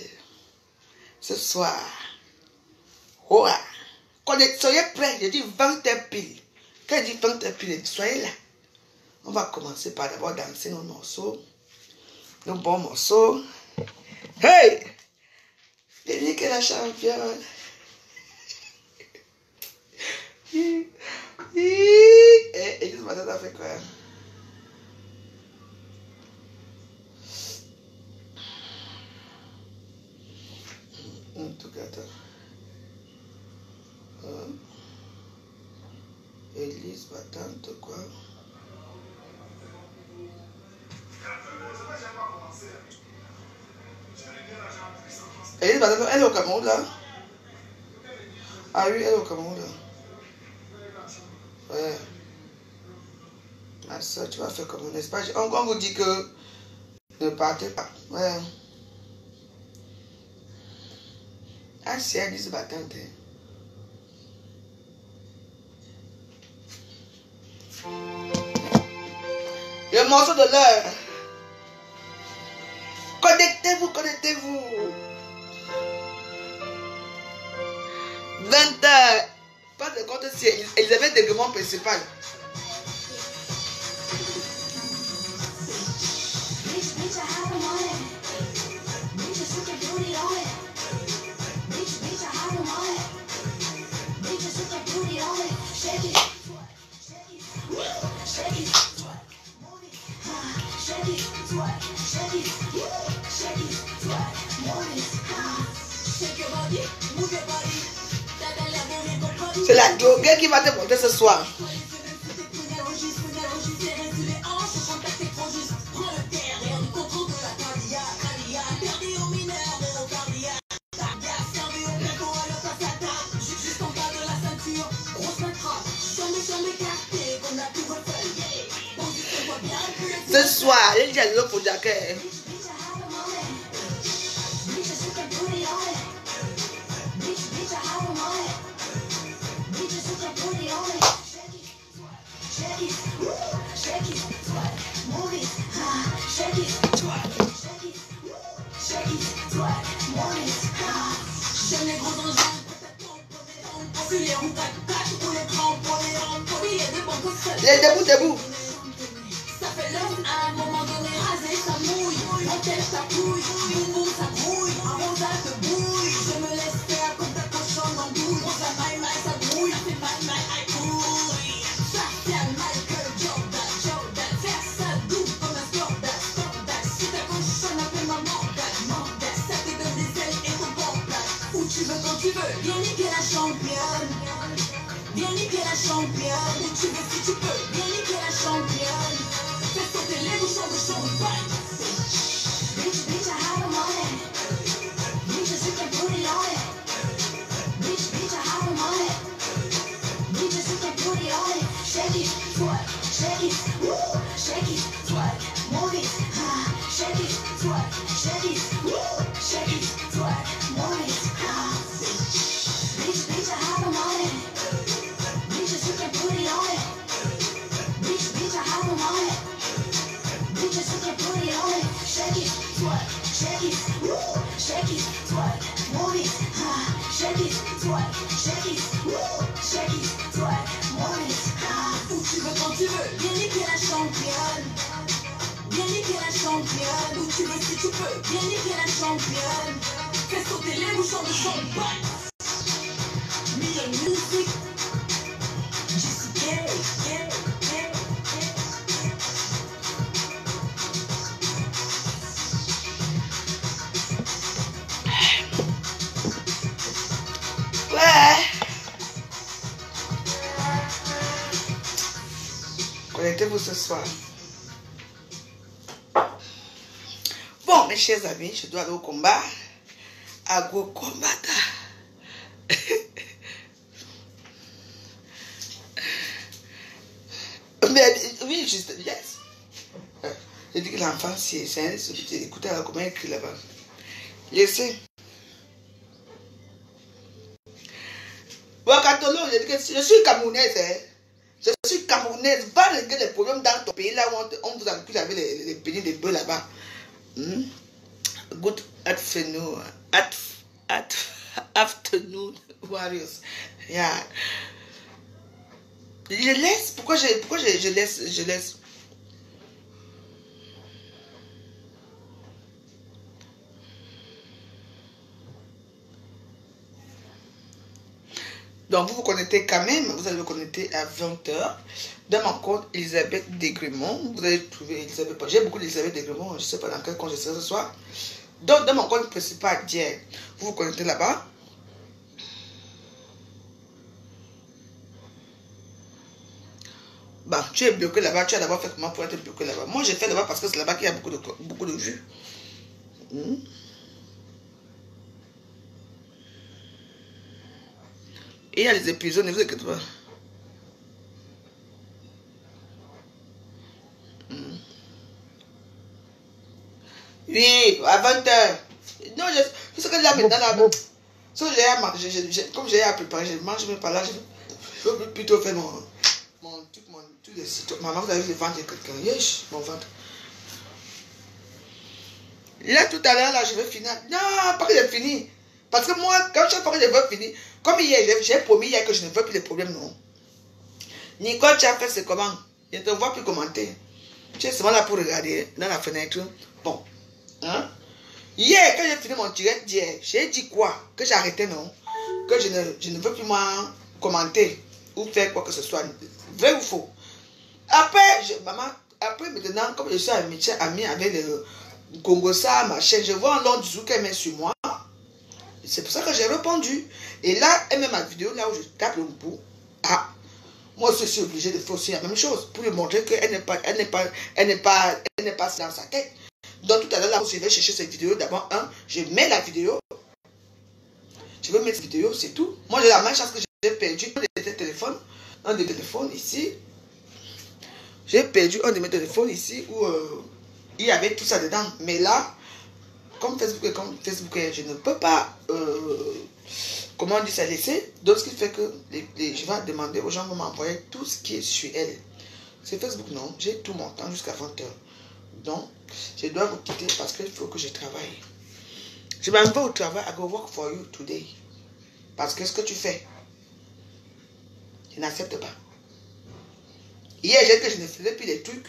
Ce soir. Oh, soyez prêts. Je dis 20 piles. Quand je dis 20 piles, soyez là. On va commencer par d'abord danser nos morceaux. Nos bons morceaux. Hey! Devinez que la championne. Et juste maintenant, ça fait quoi? En tout cas, Élise battante, quoi? Élise battante, elle est au Cameroun, là? Ah oui, elle est au Cameroun, là. Ouais. Ah, soeur, tu vas faire comment, n'est-ce pas? On vous dit que ne partez pas. Ouais. Ah, si elle dit ce matin. Le morceau de l'heure. Connectez-vous, connectez-vous. 20h. Pas de compte si Elisabeth Degrémont principal. C'est la droguée qui va te monter ce soir. Ce soir, il y a le pour Jacquet. Les debout, debout. Ça fait l'homme à un moment donné rasé, ça mouille. On tèche ta couille, boum boum ça grouille. Un rosa te bouille, je me laisse faire comme ta cochonne en douille. Rosa maille maille ça grouille, ça fait maille maille aïe couille. Ça fait Michael Jordan, Jordan. Faire ça doux comme un Jordan, Jordan. Si ta cochonne appelle-moi Morgan, Morgan. Ça te donne des ailes et ton portable. Où tu veux quand tu veux, viens niquer la championne. Viens niquer la championne. Où tu veux si tu peux, viens niquer la championne. Fais sauter les bouchons de champagne. Bitch, bitch, I have them on it. Bitch, just you can put it on it. Bitch, bitch, I have them on it. Bitch, just you can put it on it. Shake it, twerk, shake it, woo. Shake it, twerk, move it, shake it, twerk, shake it, woo. Shake it, twerk, move it, Bitch, bitch, I have them on it. Bitch, just you can put it on it. Bitch, bitch, I have them on it. Bitch, just you can put it on it. Shake it, twerk, shake it, woo. Shake it, twerk, move it, shake it, twerk, shake it, woo. Shake it, twerk, move it, Où tu veux quand tu veux, viens niquer la championne. Viens niquer la championne. Où tu veux si tu peux, viens niquer la championne. Fais sauter les bouchons de champagne. Me and music. Just get it. Ouais. Connectez-vous ce soir. Bon, mes chers amis, je dois aller au combat. À go combattre. Mais oui, juste, yes. J'ai dit que l'enfant, c'est un écoutez alors comment il écrit là-bas. Laissez. Wakatolo, j'ai dit que je suis camerounaise. Hein. Je suis camerounaise. Va régler les problèmes dans ton pays là où on vous a pu laver les pays de bœufs là-bas. Good afternoon, warriors. Yeah. Je laisse. Pourquoi je laisse. Donc, vous vous connectez quand même, vous allez vous connecter à 20h. Dans mon compte, Elisabeth Degrémont, vous allez trouver Elisabeth. J'ai beaucoup d'Elisabeth Degrémont, je ne sais pas dans quel compte je serai ce soir. Donc, dans mon compte principal, Dieu, vous vous connectez là-bas. Bah, tu es bloqué là-bas, tu as d'abord fait comment pour être bloqué là-bas. Moi, j'ai fait là-bas parce que c'est là-bas qu'il y a beaucoup de vues. Et il y a les épisodes, ne vous inquiétez pas. Oui, à 20h. Non, je sais que là maintenant, là, so, comme j'ai à préparer, je mange même pas là, je veux plutôt faire mon truc de site. Maman, vous avez vu le ventre de quelqu'un. Yes, mon ventre. Là, tout à l'heure, là, je vais finir. Non, pas que j'ai fini. Parce que moi, quand chaque fois que je veux finir, comme hier, j'ai promis hier que je ne veux plus les problèmes, non. Nicole, tu as fait c'est comment? Je ne te vois plus commenter. Tu es seulement là pour regarder dans la fenêtre. Bon. Hein? Hier, quand j'ai fini mon direct d'hier, j'ai dit quoi? Que j'arrêtais, non? Que je ne veux plus moi commenter ou faire quoi que ce soit. Vrai ou faux? Après, maman, après maintenant, comme je suis amie avec le Congosa, ma chaîne, je vois un long dessous qu'elle met sur moi. C'est pour ça que j'ai répondu. Et là, elle met ma vidéo là où je tape le bout. Ah, moi aussi, je suis obligé de faire aussi la même chose pour lui montrer qu'elle n'est pas dans sa tête. Donc tout à l'heure, là où je vais chercher cette vidéo, d'abord, je mets la vidéo. Je vais mettre cette vidéo, c'est tout. Moi, j'ai la même chance que j'ai perdu un des téléphones ici. J'ai perdu un de mes téléphones ici où il y avait tout ça dedans. Mais là, comme Facebook je ne peux pas, comment on dit ça, laisser. Donc, ce qui fait que je vais demander aux gens de m'envoyer tout ce qui est sur elle. C'est Facebook, non. J'ai tout mon temps jusqu'à 20h. Donc, je dois vous quitter parce qu'il faut que je travaille. Je m'en vais au travail. I go work for you today. Parce que ce que tu fais, je n'accepte pas. Hier, j'ai dit que je ne faisais plus des trucs.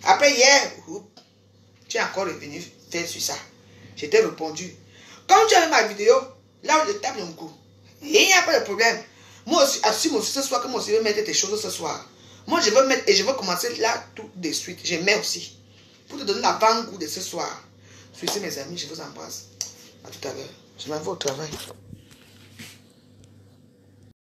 Après hier, tu es encore revenu faire sur ça. Je t'ai répondu. Quand tu as vu ma vidéo, là où je tape mon cou, il n'y a pas de problème. Moi aussi, assume aussi ce soir que moi aussi je vais mettre tes choses ce soir. Moi, je veux mettre et je veux commencer là tout de suite. Je mets aussi. Pour te donner l'avant-goût de ce soir. Suivez mes amis, je vous embrasse. À tout à l'heure. Je m'en vais au travail.